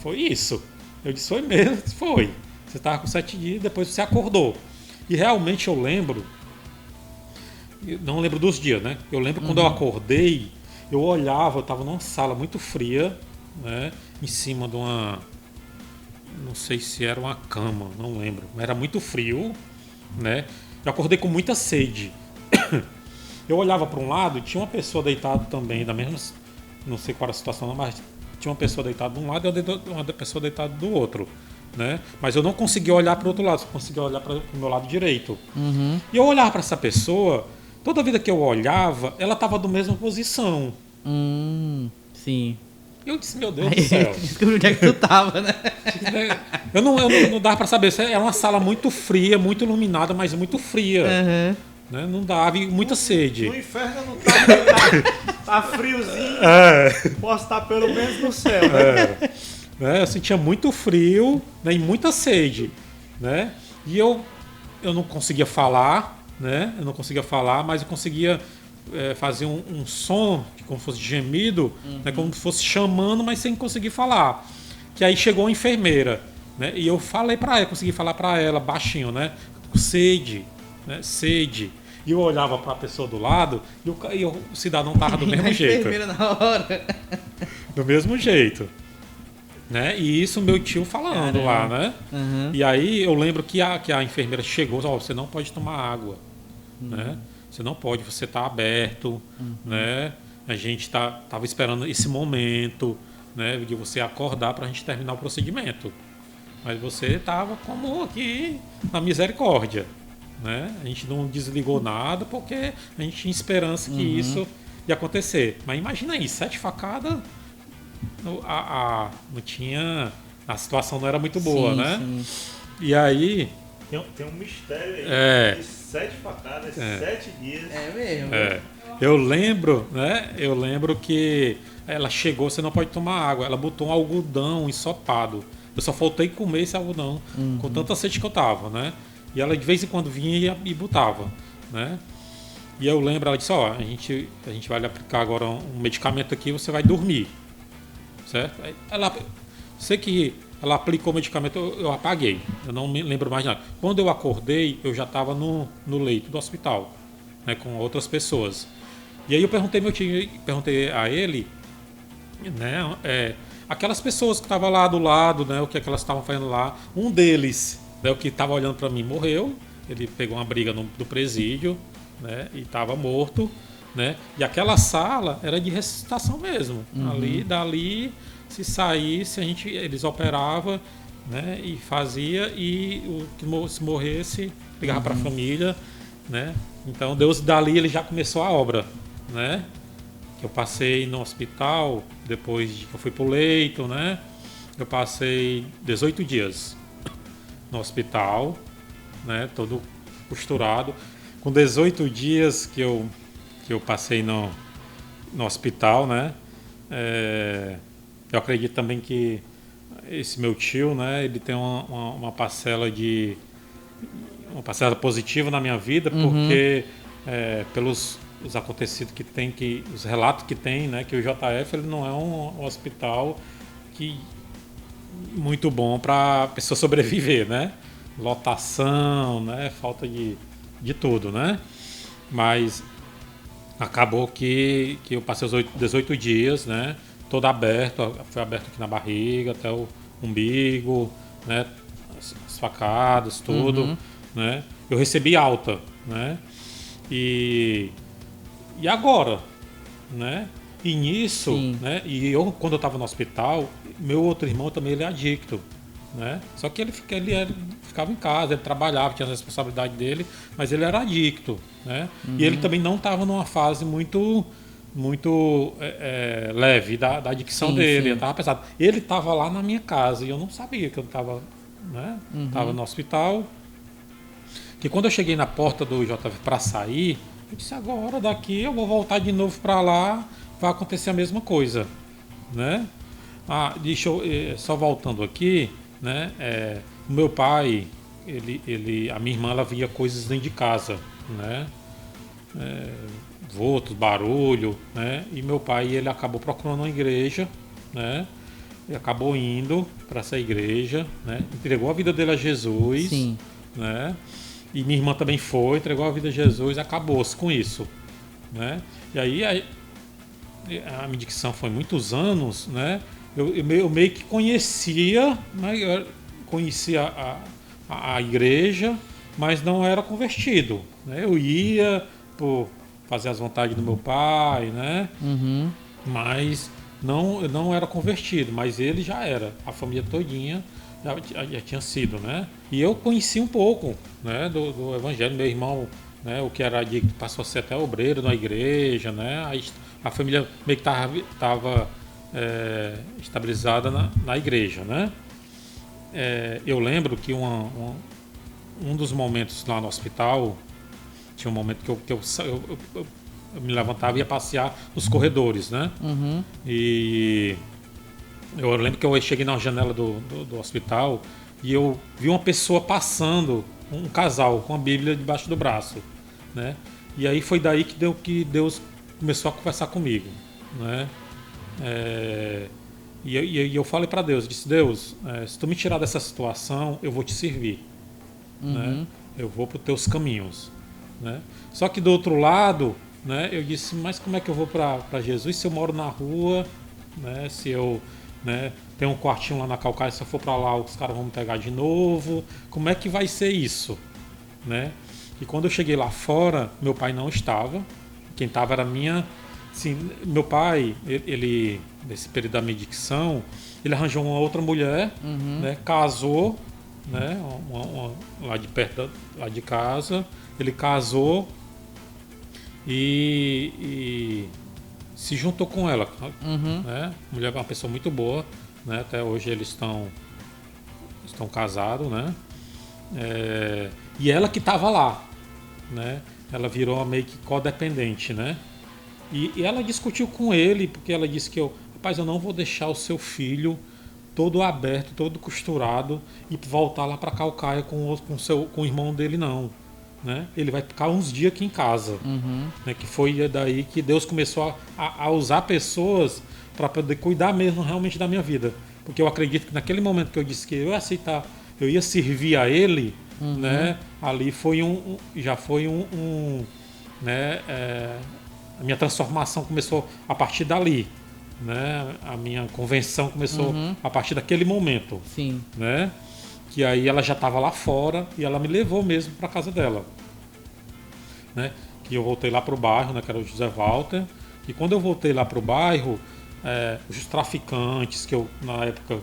Foi isso. Eu disse, foi mesmo? Foi. Você estava com 7 dias, depois você acordou. E realmente eu lembro, não lembro dos dias, né? Eu lembro quando eu acordei, eu olhava, eu estava numa sala muito fria, né? Em cima de uma... Não sei se era uma cama, não lembro. Mas era muito frio, né? Eu acordei com muita sede. Eu olhava para um lado e tinha uma pessoa deitada também, da mesma... Não sei qual era a situação, mas... Tinha uma pessoa deitada de um lado e uma pessoa deitada do outro, né? Mas eu não conseguia olhar para o outro lado, só conseguia olhar para o meu lado direito. E eu olhava para essa pessoa, toda vida que eu olhava, ela estava na mesma posição. Sim. Eu disse, meu Deus do céu. Descobriu onde é que tu tava, né? Eu não dava para saber. Era uma sala muito fria, muito iluminada, mas muito fria. Né? Não dava, e muita sede. No inferno eu não tá friozinho. Posso estar pelo menos no céu. Né? Eu sentia muito frio, né? E muita sede. Né? E eu não conseguia falar, né? Eu não conseguia falar, mas eu conseguia fazer um som, como se fosse gemido, né? Como se fosse chamando, mas sem conseguir falar. Que aí chegou a enfermeira, né? E eu falei para ela, consegui falar para ela baixinho, né? Sede, né? Sede. E eu olhava para a pessoa do lado e o cidadão tava do mesmo jeito. Na hora. Do mesmo jeito. Né? E isso meu tio falando lá, né? E aí eu lembro que a enfermeira chegou, você não pode tomar água, né? Você não pode, você tá aberto, né? A gente tava esperando esse momento, né? De você acordar para a gente terminar o procedimento. Mas você tava como aqui na misericórdia. Né? A gente não desligou nada porque a gente tinha esperança que isso ia acontecer. Mas imagina aí, 7 facadas, não tinha, a situação não era muito boa, né? Sim. E aí... Tem um mistério aí, de 7 facadas, 7 dias. É mesmo. Eu lembro, né? Eu lembro que ela chegou, você não pode tomar água. Ela botou um algodão ensopado. Eu só faltei comer esse algodão, com tanta sede que eu tava, né? E ela de vez em quando vinha e botava, né? E eu lembro, ela disse, a gente vai lhe aplicar agora um medicamento aqui, você vai dormir, certo? Ela, sei que ela aplicou o medicamento, eu apaguei. Eu não me lembro mais nada. Quando eu acordei, eu já estava no leito do hospital, né, com outras pessoas. E aí eu perguntei a ele, né, aquelas pessoas que estavam lá do lado, né, o que é que elas estavam fazendo lá. Um deles, né, o que estava olhando para mim, morreu. Ele pegou uma briga do presídio, né, e estava morto, né. E aquela sala era de ressuscitação mesmo. Dali, se saísse, eles operavam, né, e fazia, e o que se morresse, ligava para a família, né. Então Deus dali ele já começou a obra, né. Eu passei no hospital, depois que eu fui pro leito, né? Eu passei 18 dias no hospital, né? Todo costurado. Com 18 dias que eu passei no hospital, né? Eu acredito também que esse meu tio, né? Ele tem uma parcela positiva na minha vida, porque pelos os acontecidos que tem, os relatos que tem, né, que o JF ele não é um hospital muito bom para a pessoa sobreviver, né? Lotação, né? Falta de tudo, né? Mas acabou que eu passei os 18 dias, né? Todo aberto, foi aberto aqui na barriga, até o umbigo, né? As facadas, tudo, né? Eu recebi alta, né? E agora, né? E nisso, né? E eu, quando eu estava no hospital, meu outro irmão também ele é adicto, né? Só que ele ficava em casa, ele trabalhava, tinha a responsabilidade dele, mas ele era adicto, né? E ele também não estava numa fase muito leve da adicção dele, ele estava pesado. Ele estava lá na minha casa e eu não sabia que eu estava, né? Estava no hospital. Que quando eu cheguei na porta do JF para sair, eu disse, agora daqui eu vou voltar de novo para lá, vai acontecer a mesma coisa, né? Deixa eu, só voltando aqui, né? O meu pai, a minha irmã, ela via coisas dentro de casa, né? Vultos, barulho, né? E meu pai, ele acabou procurando uma igreja, né? Ele acabou indo para essa igreja, né? Entregou a vida dele a Jesus, né? E minha irmã também foi, entregou a vida a Jesus, acabou-se com isso, né? E aí a minha dicção foi muitos anos, né? Eu meio que conhecia, né? Eu conhecia a igreja, mas não era convertido, né? Eu ia por fazer as vontades do meu pai, né? Mas não era convertido, mas ele já era, a família todinha já tinha sido, né? E eu conheci um pouco, né, do evangelho. Meu irmão, né, o que era adicto, passou a ser até obreiro na igreja, né? A família meio que estava estabilizada na igreja, né? Eu lembro que um dos momentos lá no hospital, tinha um momento que eu me levantava e ia passear nos corredores, né? E eu lembro que eu cheguei na janela do hospital e eu vi uma pessoa passando, um casal com a Bíblia debaixo do braço, né? E aí foi daí que Deus começou a conversar comigo, né? E eu falei para Deus, disse, Deus, se tu me tirar dessa situação, eu vou te servir, né? Eu vou para os teus caminhos, né? Só que do outro lado, né, eu disse, mas como é que eu vou para Jesus se eu moro na rua, né? Se eu, né, tenho um quartinho lá na Calcaia, se eu for para lá os caras vão me pegar de novo, como é que vai ser isso, né? E quando eu cheguei lá fora, meu pai não estava, quem estava era assim, meu pai, ele nesse período da minha dicção, ele arranjou uma outra mulher, né, casou, né, lá de perto lá de casa, ele casou e se juntou com ela, né? A mulher é uma pessoa muito boa, né? Até hoje eles estão casados, né? E ela que estava lá, né? Ela virou meio que codependente, né? E ela discutiu com ele, porque ela disse que rapaz, eu não vou deixar o seu filho todo aberto, todo costurado e voltar lá para Calcaia com o irmão dele, não. Né? Ele vai ficar uns dias aqui em casa, né? Que foi daí que Deus começou a usar pessoas para poder cuidar mesmo realmente da minha vida, porque eu acredito que naquele momento que eu disse que eu ia aceitar, eu ia servir a ele, né? Ali foi já foi né? A minha transformação começou a partir dali, né? A minha conversão começou a partir daquele momento, Sim. né? Que aí ela já estava lá fora e ela me levou mesmo para casa dela, né? Que eu voltei lá para o bairro, né? Que era o José Walter. E quando eu voltei lá para o bairro, os traficantes que eu na época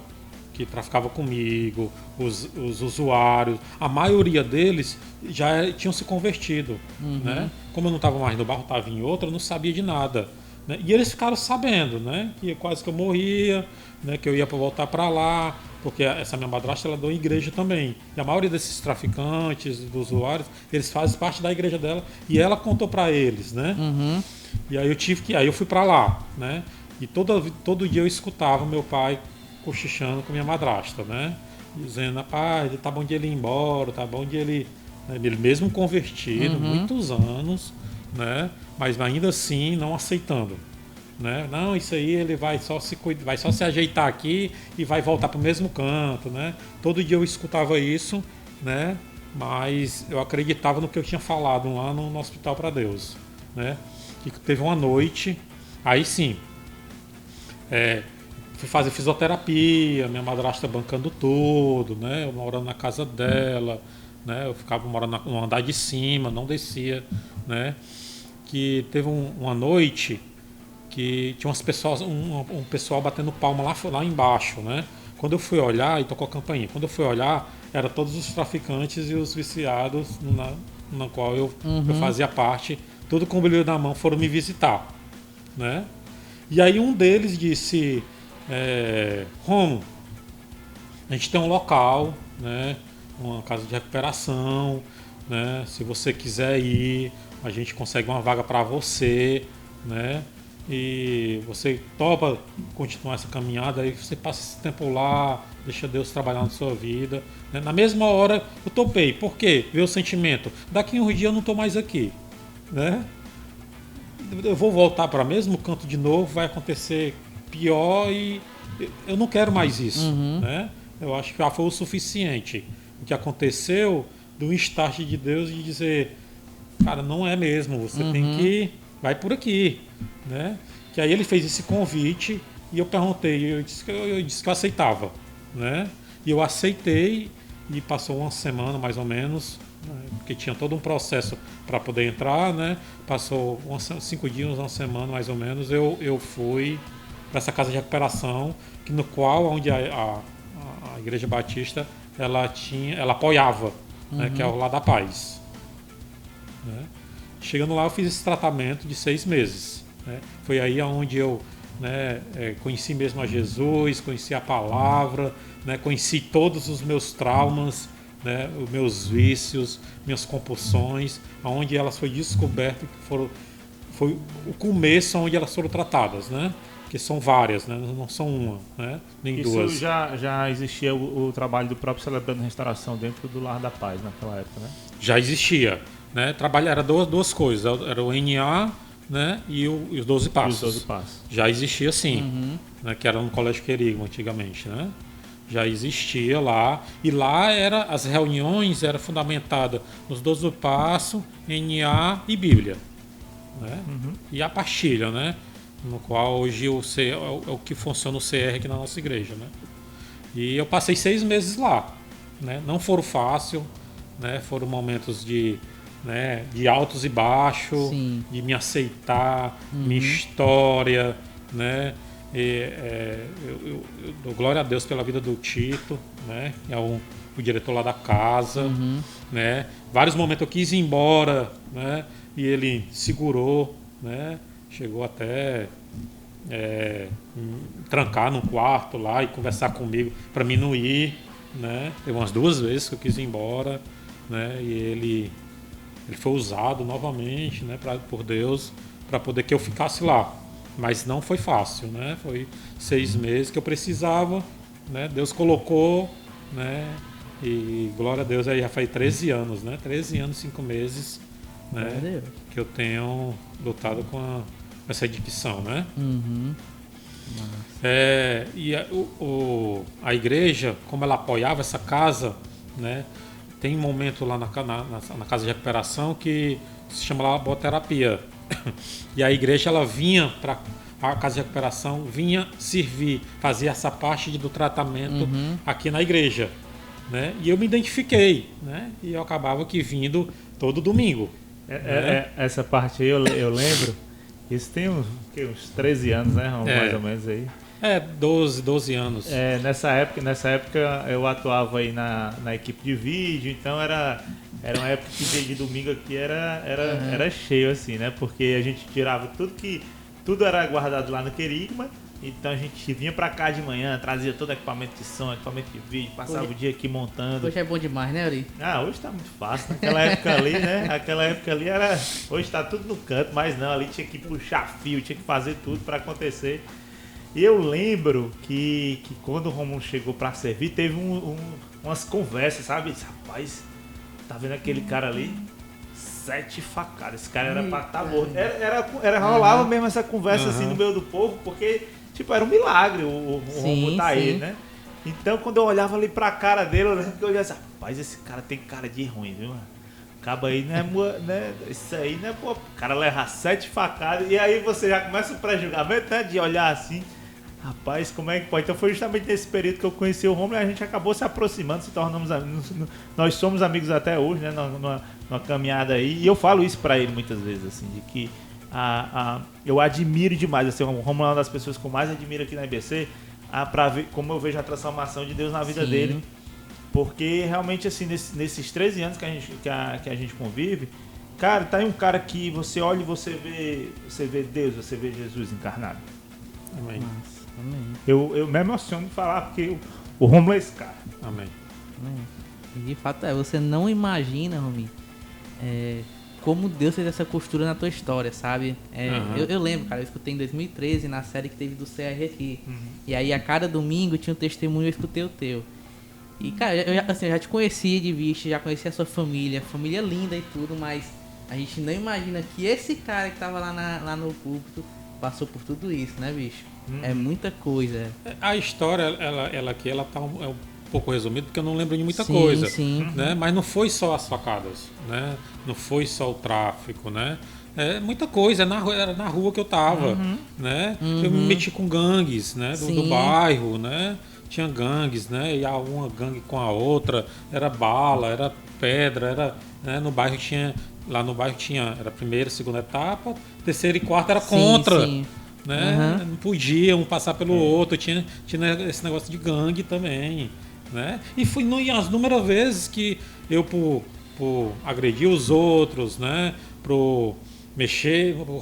que traficava comigo, os usuários, a maioria deles já tinham se convertido, né? Como eu não estava mais no bairro, estava em outro, eu não sabia de nada, né? E eles ficaram sabendo, né? Que quase que eu morria, né? Que eu ia para voltar para lá, porque essa minha madrasta ela deu igreja também. E a maioria desses traficantes, dos usuários, eles fazem parte da igreja dela e ela contou para eles, né? E aí aí eu fui para lá, né? E todo dia eu escutava meu pai cochichando com minha madrasta, né? Dizendo, rapaz, tá bom de ele ir embora, tá bom de ele... Né? Ele mesmo convertido, muitos anos, né? Mas ainda assim não aceitando, né? Não, isso aí ele vai só se ajeitar aqui e vai voltar pro mesmo canto, né? Todo dia eu escutava isso, né? Mas eu acreditava no que eu tinha falado lá no Hospital para Deus, né? Que teve uma noite, aí sim, fui fazer fisioterapia, minha madrasta bancando tudo, né? Eu morando na casa dela, né? Eu ficava morando no andar de cima, não descia, né? Que teve uma noite que tinha umas pessoas, um pessoal batendo palma lá embaixo, né? Quando eu fui olhar, e tocou a campainha, quando eu fui olhar, eram todos os traficantes e os viciados na qual eu fazia parte, tudo com o brilho na mão, foram me visitar, né? E aí um deles disse... Romo, a gente tem um local, né, uma casa de recuperação, né, se você quiser ir, a gente consegue uma vaga para você, né, e você topa continuar essa caminhada, aí você passa esse tempo lá, deixa Deus trabalhar na sua vida, né? Na mesma hora eu topei, por quê? Veio o sentimento, daqui uns dias eu não estou mais aqui, né, eu vou voltar para o mesmo canto de novo, vai acontecer pior e eu não quero mais isso, né? Eu acho que já foi o suficiente. O que aconteceu do start de Deus de dizer, cara, não é mesmo, você tem que, vai por aqui, né? Que aí ele fez esse convite e eu perguntei, eu disse que eu aceitava, né? E eu aceitei e passou uma semana mais ou menos, né? Porque tinha todo um processo para poder entrar, né? Passou 5 dias, uma semana mais ou menos, eu fui para essa casa de recuperação, no qual onde a Igreja Batista ela apoiava, né, que é o Lar da Paz, né? Chegando lá eu fiz esse tratamento de 6 meses, né? Foi aí onde eu, né, conheci mesmo a Jesus, conheci a palavra, né, conheci todos os meus traumas, né, os meus vícios, minhas compulsões, onde elas foram descobertas, foi o começo onde elas foram tratadas, né? Que são várias, né? Não são uma, né? Nem duas. Isso já existia o trabalho do próprio Celebrando Restauração dentro do Lar da Paz naquela época, né? Já existia, né? Era duas coisas, era o NA, né? E os 12 Passos. E os 12 Passos. Já existia sim, né? Que era no Colégio Querigma antigamente, né? Já existia lá, e lá as reuniões eram fundamentadas nos 12 Passos, NA e Bíblia, né? E a pastilha, né? No qual hoje é o que funciona o CR aqui na nossa igreja, né? E eu passei 6 meses lá, né? Não foram fácil, né? Foram momentos de altos e baixos, de me aceitar, minha história, né? Eu dou glória a Deus pela vida do Tito, né? É o diretor lá da casa, né? Vários momentos eu quis ir embora, né? E ele segurou, né? Chegou até trancar no quarto lá e conversar comigo para mim não ir, né? Teve umas 2 vezes que eu quis ir embora, né? E ele foi usado novamente, né? Por Deus para poder que eu ficasse lá, mas não foi fácil, né? Foi 6 meses que eu precisava, né? Deus colocou, né? E glória a Deus, aí já faz 13 anos, né? 13 anos, 5 meses, né? Que eu tenho lutado com essa adicção, né? Nossa. E a igreja, como ela apoiava essa casa, né? Tem um momento lá na casa de recuperação que se chama laboterapia. E a igreja, ela vinha para a casa de recuperação, vinha servir, fazia essa parte do tratamento aqui na igreja, né? E eu me identifiquei, né? E eu acabava que vindo todo domingo. Essa parte aí eu lembro. Isso tem uns 13 anos, né? Mais ou menos aí. 12 anos. Nessa época eu atuava aí na equipe de vídeo, então era uma época que dia de domingo aqui era cheio, assim, né? Porque a gente tirava tudo era guardado lá no Querigma, então a gente vinha pra cá de manhã, trazia todo equipamento de som, equipamento de vídeo, passava o dia aqui montando. Hoje é bom demais, né, Uri? Hoje tá muito fácil. Naquela época ali, né? Aquela época ali era... Hoje tá tudo no canto, mas não, ali tinha que puxar fio, tinha que fazer tudo pra acontecer. E eu lembro que quando o Romulo chegou pra servir, teve umas conversas, sabe? Rapaz, tá vendo aquele cara ali? 7 facadas. Esse cara era pra estar morto. Rolava mesmo essa conversa assim no meio do povo, porque, tipo, era um milagre o Romulo tá aí, né? Então, quando eu olhava ali pra cara dele, eu lembro que eu olhava assim, rapaz, esse cara tem cara de ruim, viu, mano? Acaba aí, né? Isso aí, né? Pô, o cara leva 7 facadas, e aí você já começa o pré-julgamento, né? De olhar assim, rapaz, como é que pode? Então foi justamente nesse período que eu conheci o Romulo e a gente acabou se aproximando, se tornamos amigos. Nós somos amigos até hoje, né? Numa caminhada aí. E eu falo isso pra ele muitas vezes, assim, de que eu admiro demais, assim, o Romulo é uma das pessoas que eu mais admiro aqui na IBC, pra ver como eu vejo a transformação de Deus na vida dele. Porque realmente, assim, nesses 13 anos que a gente convive, cara, tá aí um cara que você olha e você vê Deus, você vê Jesus encarnado. Amém. Amém. Eu me emociono de falar, porque o Romulo é esse cara. Amém. E de fato você não imagina, Rominho, como Deus fez essa costura na tua história, sabe? Eu lembro, cara, eu escutei em 2013 na série que teve do CR aqui. E aí a cada domingo tinha um testemunho, eu escutei o teu. E, cara, eu já te conhecia de vista, já conhecia a sua família linda e tudo, mas a gente não imagina que esse cara que tava lá no púlpito passou por tudo isso, né, bicho? É muita coisa. A história, ela tá um pouco resumida, porque eu não lembro de muita coisa. Né? Mas não foi só as facadas, né? Não foi só o tráfico, né? Muita coisa, era na rua que eu tava, né? Eu me meti com gangues, né? Do bairro, né? Tinha gangues, né? E uma gangue com a outra, era bala, era pedra, né? Lá no bairro tinha, era a primeira, segunda etapa, terceira e quarta era contra. Né? Não podiam passar pelo outro, tinha esse negócio de gangue também, né? E fui as inúmeras vezes que eu por agredir os outros, né? Por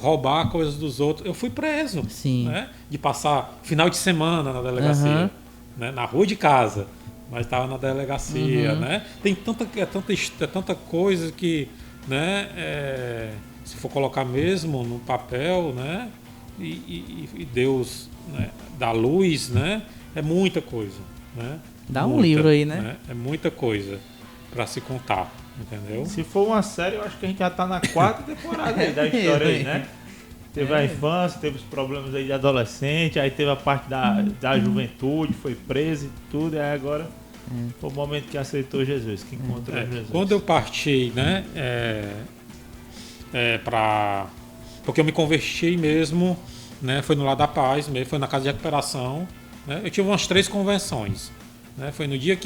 roubar coisas dos outros, eu fui preso, né? De passar final de semana na delegacia, né? Na rua de casa, mas estava na delegacia, né? Tem tanta coisa que, né? Se for colocar mesmo no papel, né? E Deus, né, dá luz, né? É muita coisa, né? Dá um livro aí, né? É muita coisa para se contar, entendeu? Se for uma série, eu acho que a gente já tá na 4ª temporada aí da história aí, né? Teve a infância, teve os problemas aí de adolescente, aí teve a parte da juventude, foi preso e tudo, e aí agora foi o momento que aceitou Jesus, que encontrou Jesus. Quando eu parti, né? Porque eu me converti mesmo, né? Foi no Lar da Paz, foi na casa de recuperação, né? Eu tive umas 3 convenções, né? Foi no dia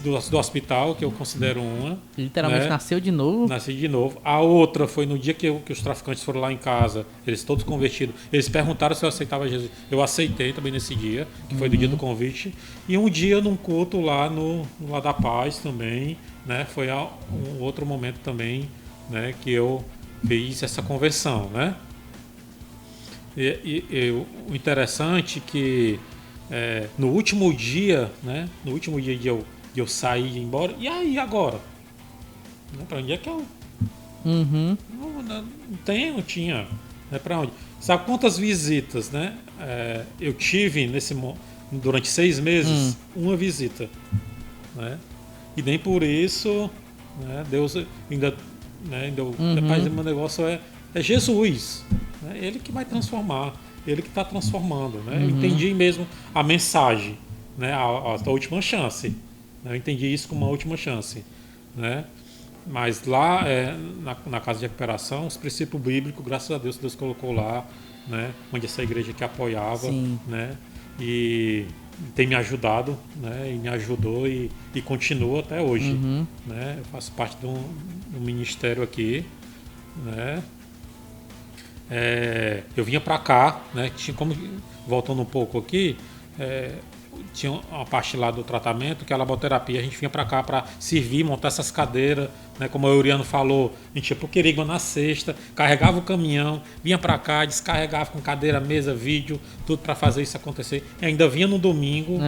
do hospital, que eu considero uma. Literalmente, né? Nasceu de novo? Nasci de novo. A outra foi no dia que os traficantes foram lá em casa, eles todos convertidos. Eles perguntaram se eu aceitava Jesus. Eu aceitei também nesse dia, que foi do dia do convite. E um dia num culto lá no Lar da Paz também, né? Foi um outro momento também, né? Que eu fiz essa conversão, né? E o interessante é que no último dia, né? No último dia de eu sair e ir embora, e aí agora? Para onde é que eu? Não tinha. Né? Para onde? Sabe quantas visitas, né? Eu tive durante 6 meses uma visita, né? E nem por isso, né? Deus ainda, né? Rapaz, o meu negócio é Jesus, né? Ele que vai transformar. Ele que está transformando, né? Eu entendi mesmo a mensagem, né? A última chance, né? Eu entendi isso como uma última chance, né? Mas lá na casa de recuperação, os princípios bíblicos, graças a Deus colocou lá, né? Onde essa igreja que apoiava, Sim. né? E tem me ajudado, né? E me ajudou e continua até hoje, né? Eu faço parte do ministério aqui, né? Eu vinha para cá, né? Voltando um pouco aqui, tinha uma parte lá do tratamento que é a laboterapia. A gente vinha para cá para servir, montar essas cadeiras, né? Como o Euriano falou, a gente ia pro Querigma na sexta, carregava o caminhão, vinha para cá, descarregava com cadeira, mesa, vídeo, tudo para fazer isso acontecer. E ainda vinha no domingo,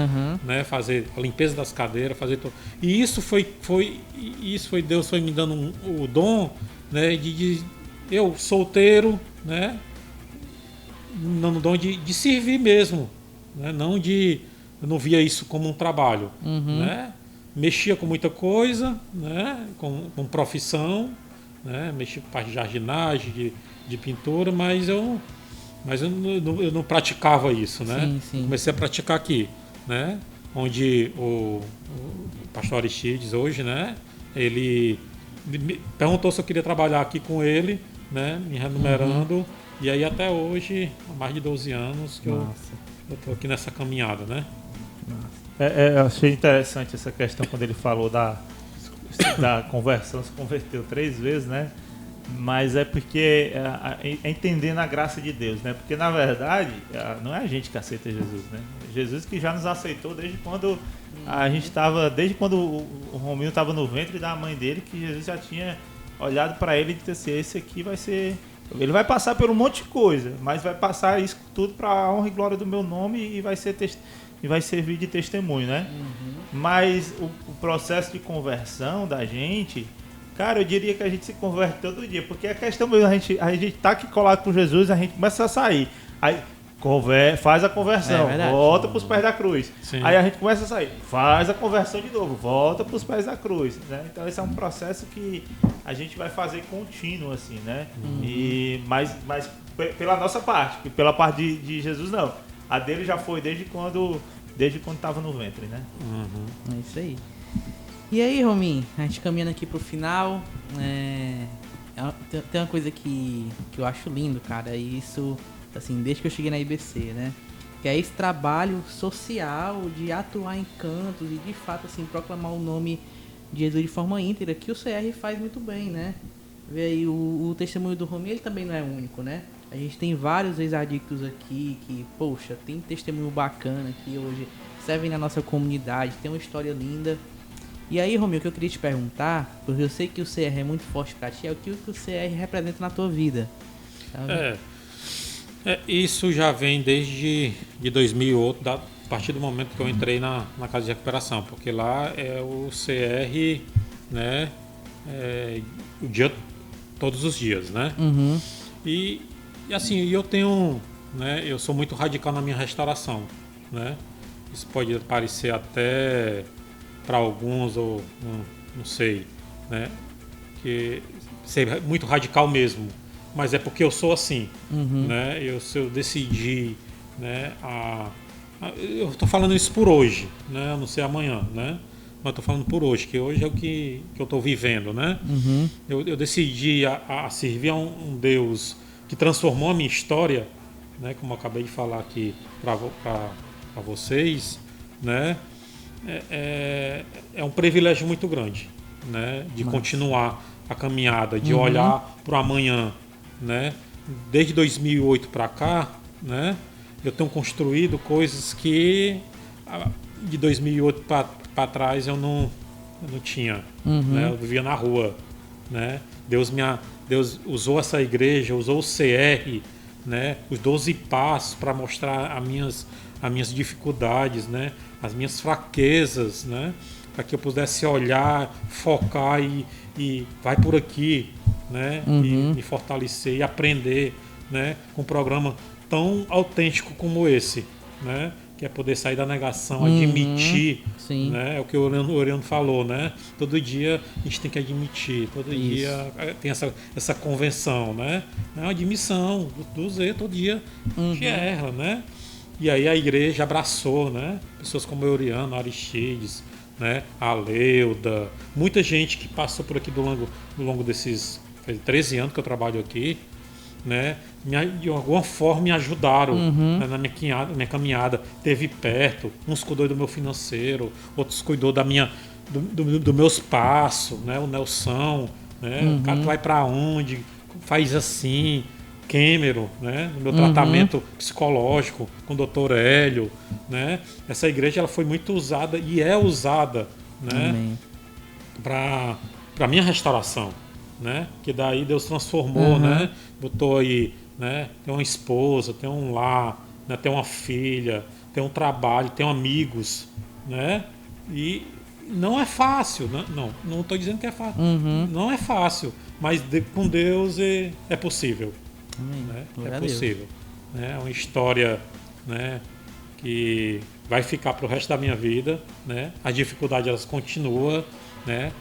né? Fazer a limpeza das cadeiras, fazer tudo. E isso foi Deus foi me dando o dom, né? De eu solteiro, né? No dom de servir mesmo, né? Eu não via isso como um trabalho, né? Mexia com muita coisa, né? Com profissão, né? Mexia com parte de jardinagem, de pintura, mas eu não praticava isso, né? Sim, sim. Comecei a praticar aqui, né? Onde o pastor Aristides hoje, né? Ele me perguntou se eu queria trabalhar aqui com ele, né? Me remunerando. E aí até hoje, há mais de 12 anos que eu estou aqui nessa caminhada, né? Eu achei interessante essa questão quando ele falou da conversão, se converteu 3 vezes, né? Mas é porque é entendendo a graça de Deus, né? Porque na verdade não é a gente que aceita Jesus, né? Jesus que já nos aceitou desde quando a gente estava, desde quando o Rominho estava no ventre da mãe dele, que Jesus já tinha olhado para ele e disse assim: esse aqui vai ser, ele vai passar por um monte de coisa, mas vai passar isso tudo para a honra e glória do meu nome e vai servir de testemunho, né? Mas o processo de conversão da gente, cara, eu diria que a gente se converte todo dia, porque a questão mesmo, a gente tá aqui colado com Jesus, a gente começa a sair, aí faz a conversão, volta para os pés da cruz. Sim. Aí a gente começa a sair, faz a conversão de novo, volta para os pés da cruz, né? Então esse é um processo que a gente vai fazer contínuo, assim, né? Mas pela nossa parte, pela parte de Jesus não. A dele já foi desde quando estava no ventre, né? É isso aí. E aí, Rominho, a gente caminhando aqui pro final, tem uma coisa que eu acho lindo, cara, e isso, assim, desde que eu cheguei na IBC, né? Que é esse trabalho social de atuar em cantos e, de fato, assim, proclamar o nome de Jesus de forma íntegra, que o CR faz muito bem, né? Vê aí, o testemunho do Rominho, ele também não é único, né? A gente tem vários ex-adictos aqui que, poxa, tem testemunho bacana que hoje servem na nossa comunidade, tem uma história linda. E aí, Rominho, o que eu queria te perguntar, porque eu sei que o CR é muito forte pra ti, é o que o CR representa na tua vida. Sabe? Isso já vem desde 2008, a partir do momento que eu entrei na casa de recuperação, porque lá é o CR, né, o dia, todos os dias, né? E assim, eu tenho, né, eu sou muito radical na minha restauração, né? Isso pode parecer até para alguns, ou não sei, né, que ser muito radical mesmo, mas é porque eu sou assim, né? Eu decidi, né, eu estou falando isso por hoje, né? Eu não sei amanhã, né? Mas estou falando por hoje, que hoje é o que eu estou vivendo, né? Eu decidi a servir a um Deus que transformou a minha história, né? Como eu acabei de falar aqui para vocês, né? É um privilégio muito grande, né? De continuar a caminhada, de olhar para o amanhã, né? Desde 2008 para cá, né? Eu tenho construído coisas que de 2008 para trás eu não tinha, né? Eu vivia na rua, né? Deus usou essa igreja, usou o CR, né? Os 12 passos para mostrar as minhas dificuldades, né? As minhas fraquezas, né? Para que eu pudesse olhar, focar e vai por aqui, né? E me fortalecer e aprender, né? Com um programa tão autêntico como esse, né? que é poder sair da negação, admitir, Sim. né? É o que o Oriano falou, né? Todo dia a gente tem que admitir, todo dia tem essa convenção, né? É uma admissão dos erros, todo dia a gente erra, né? E aí a igreja abraçou, né? Pessoas como Oriano, Aristides, né? A Leuda, muita gente que passou por aqui do longo desses 13 anos que eu trabalho aqui, né? De alguma forma me ajudaram, né, na minha caminhada. Teve perto, uns cuidou do meu financeiro, outros cuidou do meus passos, né? O Nelson, né? O cara, tu vai para onde? Faz assim. Cameron, né? No meu tratamento psicológico com o Dr. Hélio, né? Essa igreja ela foi muito usada e é usada, né? Para minha restauração, né? Que daí Deus transformou, né? Botou aí, né? Tem uma esposa, tem um lar, né? Tem uma filha, tem um trabalho, tem amigos, né? E não é fácil, né? Não estou dizendo que é fácil, não é fácil, mas com Deus é possível. Né? É possível. Né? É uma história, né, que vai ficar para o resto da minha vida. Né? As dificuldades elas continuam. Né?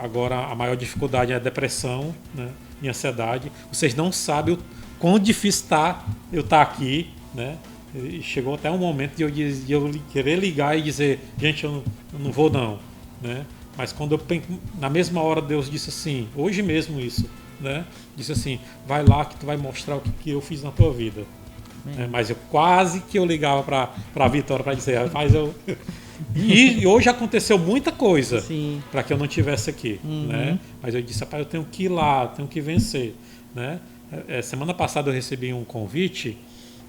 Agora a maior dificuldade é a depressão, né, e a ansiedade. Vocês não sabem o quão difícil eu estar aqui. Né? E chegou até um momento de eu querer ligar e dizer, gente, eu não vou não. Né? Mas quando na mesma hora Deus disse assim, hoje mesmo isso, né? Disse assim, vai lá que tu vai mostrar o que eu fiz na tua vida. Mas eu quase que eu ligava para a Vitória para dizer, rapaz, e hoje aconteceu muita coisa para que eu não estivesse aqui, né? Mas eu disse, rapaz, eu tenho que ir lá, tenho que vencer, né? Semana passada eu recebi um convite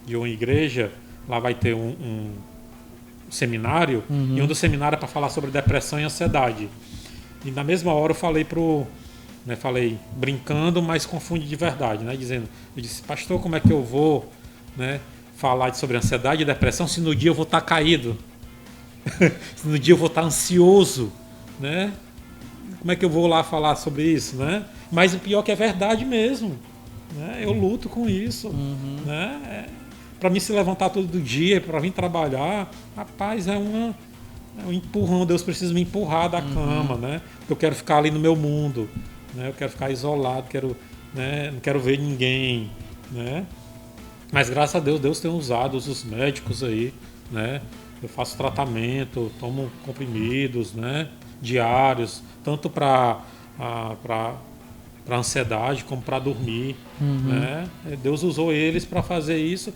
de uma igreja, lá vai ter um seminário, e um dos seminários é para falar sobre depressão e ansiedade. E na mesma hora eu falei falei brincando, mas confunde de verdade, né? Eu disse, pastor, como é que eu vou, né, falar sobre ansiedade e depressão se no dia eu vou estar caído? Se no dia eu vou estar ansioso, né? Como é que eu vou lá falar sobre isso, né? Mas o pior é que é verdade mesmo, né? Eu luto com isso, né? Para mim se levantar todo dia, para vir trabalhar, rapaz, é um empurrão. Deus precisa me empurrar da cama, né? Porque eu quero ficar ali no meu mundo. Eu quero ficar isolado, né, não quero ver ninguém, né? Mas graças a Deus, Deus tem usado os médicos aí, né? Eu faço tratamento, tomo comprimidos, né, diários, tanto para ansiedade como para dormir, né? Deus usou eles para fazer isso.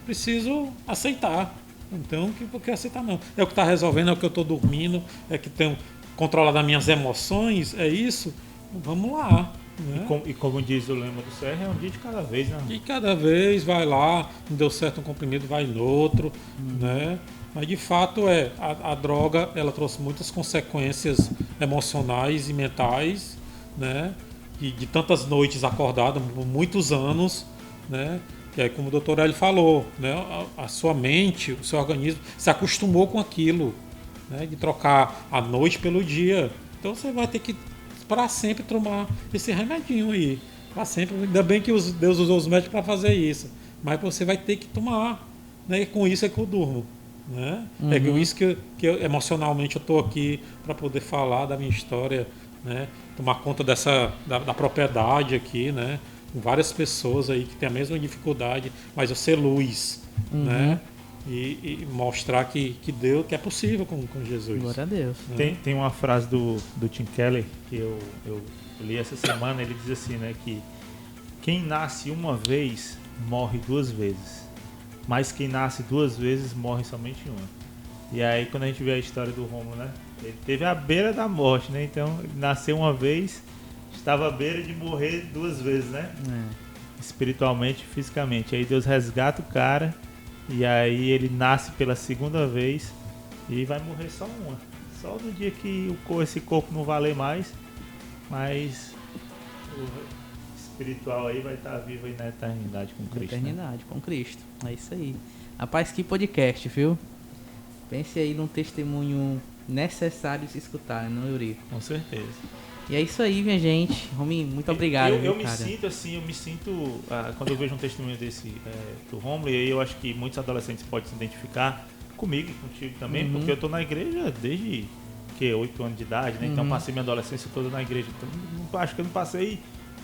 Preciso aceitar. Então, por que aceitar não? É o que está resolvendo, é o que eu estou dormindo, é que tenho controlado as minhas emoções, é isso. Vamos lá. Né? E como diz o lema do CR, é um dia de cada vez, né? De cada vez, vai lá, não deu certo um comprimido, vai no outro, né? Mas de fato a droga, ela trouxe muitas consequências emocionais e mentais, né? De tantas noites acordadas, por muitos anos, né? Que é como o Dr. Hélio falou, né? A sua mente, o seu organismo se acostumou com aquilo, né? De trocar a noite pelo dia. Então você vai ter que para sempre tomar esse remedinho aí. Para sempre. Ainda bem que Deus usou os médicos para fazer isso. Mas você vai ter que tomar. Né? E com isso é que eu durmo. Né? É com isso que emocionalmente eu estou aqui para poder falar da minha história. Né? Tomar conta da propriedade aqui. Né? Com várias pessoas aí que têm a mesma dificuldade. Mas eu ser luz. Né? E mostrar que Deus, que é possível com Jesus. Glória a Deus. Tem uma frase do Tim Keller que eu li essa semana. Ele diz assim, né, que quem nasce uma vez morre duas vezes, mas quem nasce duas vezes morre somente uma. E aí quando a gente vê a história do Rômulo, né, ele teve a beira da morte, né? Então ele nasceu uma vez, estava à beira de morrer duas vezes, né? Espiritualmente e fisicamente. Aí Deus resgata o cara. E aí ele nasce pela segunda vez e vai morrer só uma. Só no dia que esse corpo não valer mais, mas o espiritual aí vai estar vivo aí na eternidade com Cristo. Eternidade, com Cristo. É isso aí. Rapaz, que podcast, viu? Pense aí num testemunho necessário de se escutar, não, Yuri? Com certeza. E é isso aí, minha gente. Rominho, muito obrigado. Eu cara. me sinto, quando eu vejo um testemunho desse do Rômulo, e aí eu acho que muitos adolescentes podem se identificar comigo e contigo também, porque eu tô na igreja desde 8 anos de idade, né? Então passei minha adolescência toda na igreja. Então, acho que eu não passei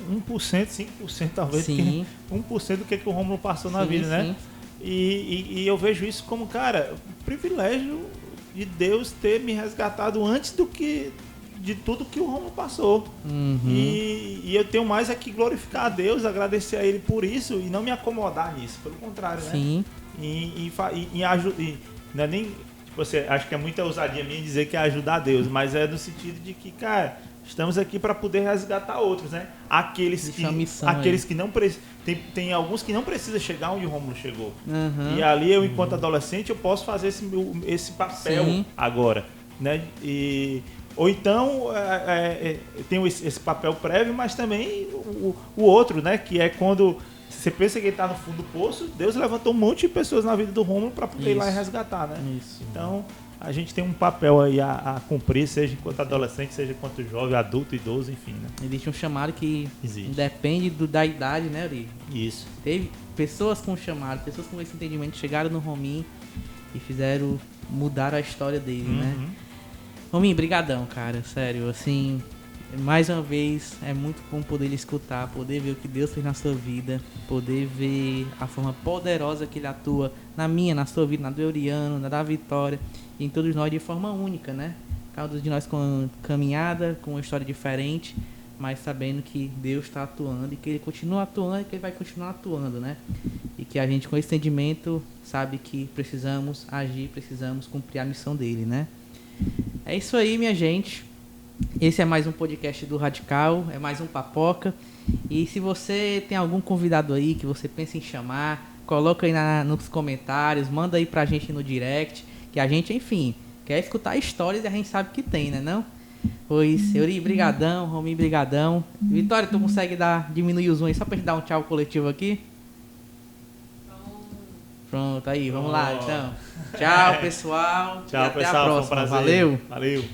1%, 5% talvez, 1% do que o Rômulo passou na vida, né? E eu vejo isso como, cara, um privilégio de Deus ter me resgatado antes de tudo que o Rômulo passou. E eu tenho mais aqui glorificar a Deus, agradecer a Ele por isso e não me acomodar nisso, pelo contrário, né? Não é nem, você acho que é muita ousadia minha dizer que é ajudar a Deus, mas é no sentido de que, cara, estamos aqui para poder resgatar outros, né? Aqueles que não precisam. Tem alguns que não precisam chegar onde o Rômulo chegou. E ali eu, enquanto adolescente, eu posso fazer esse papel agora, né? Ou então eu tenho esse papel prévio, mas também o outro, né? Que é quando você pensa que ele está no fundo do poço, Deus levantou um monte de pessoas na vida do Rômulo para poder ir lá e resgatar, né? Então a gente tem um papel aí a cumprir, seja enquanto adolescente, seja enquanto jovem, adulto, idoso, enfim, né? Existe um chamado que depende da idade, né, Uri? Isso. Teve pessoas com chamado, pessoas com esse entendimento chegaram no Rominho e fizeram mudar a história dele, né? Rominho, brigadão, cara, sério, assim, mais uma vez é muito bom poder escutar, poder ver o que Deus fez na sua vida, poder ver a forma poderosa que Ele atua na sua vida, na do Euriano, na da Vitória, e em todos nós de forma única, né? Cada um de nós com caminhada, com uma história diferente, mas sabendo que Deus está atuando e que Ele continua atuando e que Ele vai continuar atuando, né? E que a gente com esse entendimento sabe que precisamos agir, precisamos cumprir a missão dele, né? É isso aí, minha gente. Esse é mais um podcast do Radical, é mais um Papoca. E se você tem algum convidado aí que você pensa em chamar, coloca aí nos comentários, manda aí pra gente no direct, que a gente, enfim, quer escutar histórias e a gente sabe que tem, né não? Pois, Euri, brigadão, Rominho, brigadão. Vitória, tu consegue diminuir o zoom aí só pra gente dar um tchau coletivo aqui? Pronto, aí, vamos lá, então. Tchau, pessoal. Tchau, e até pessoal, a próxima. foi um prazer. Valeu.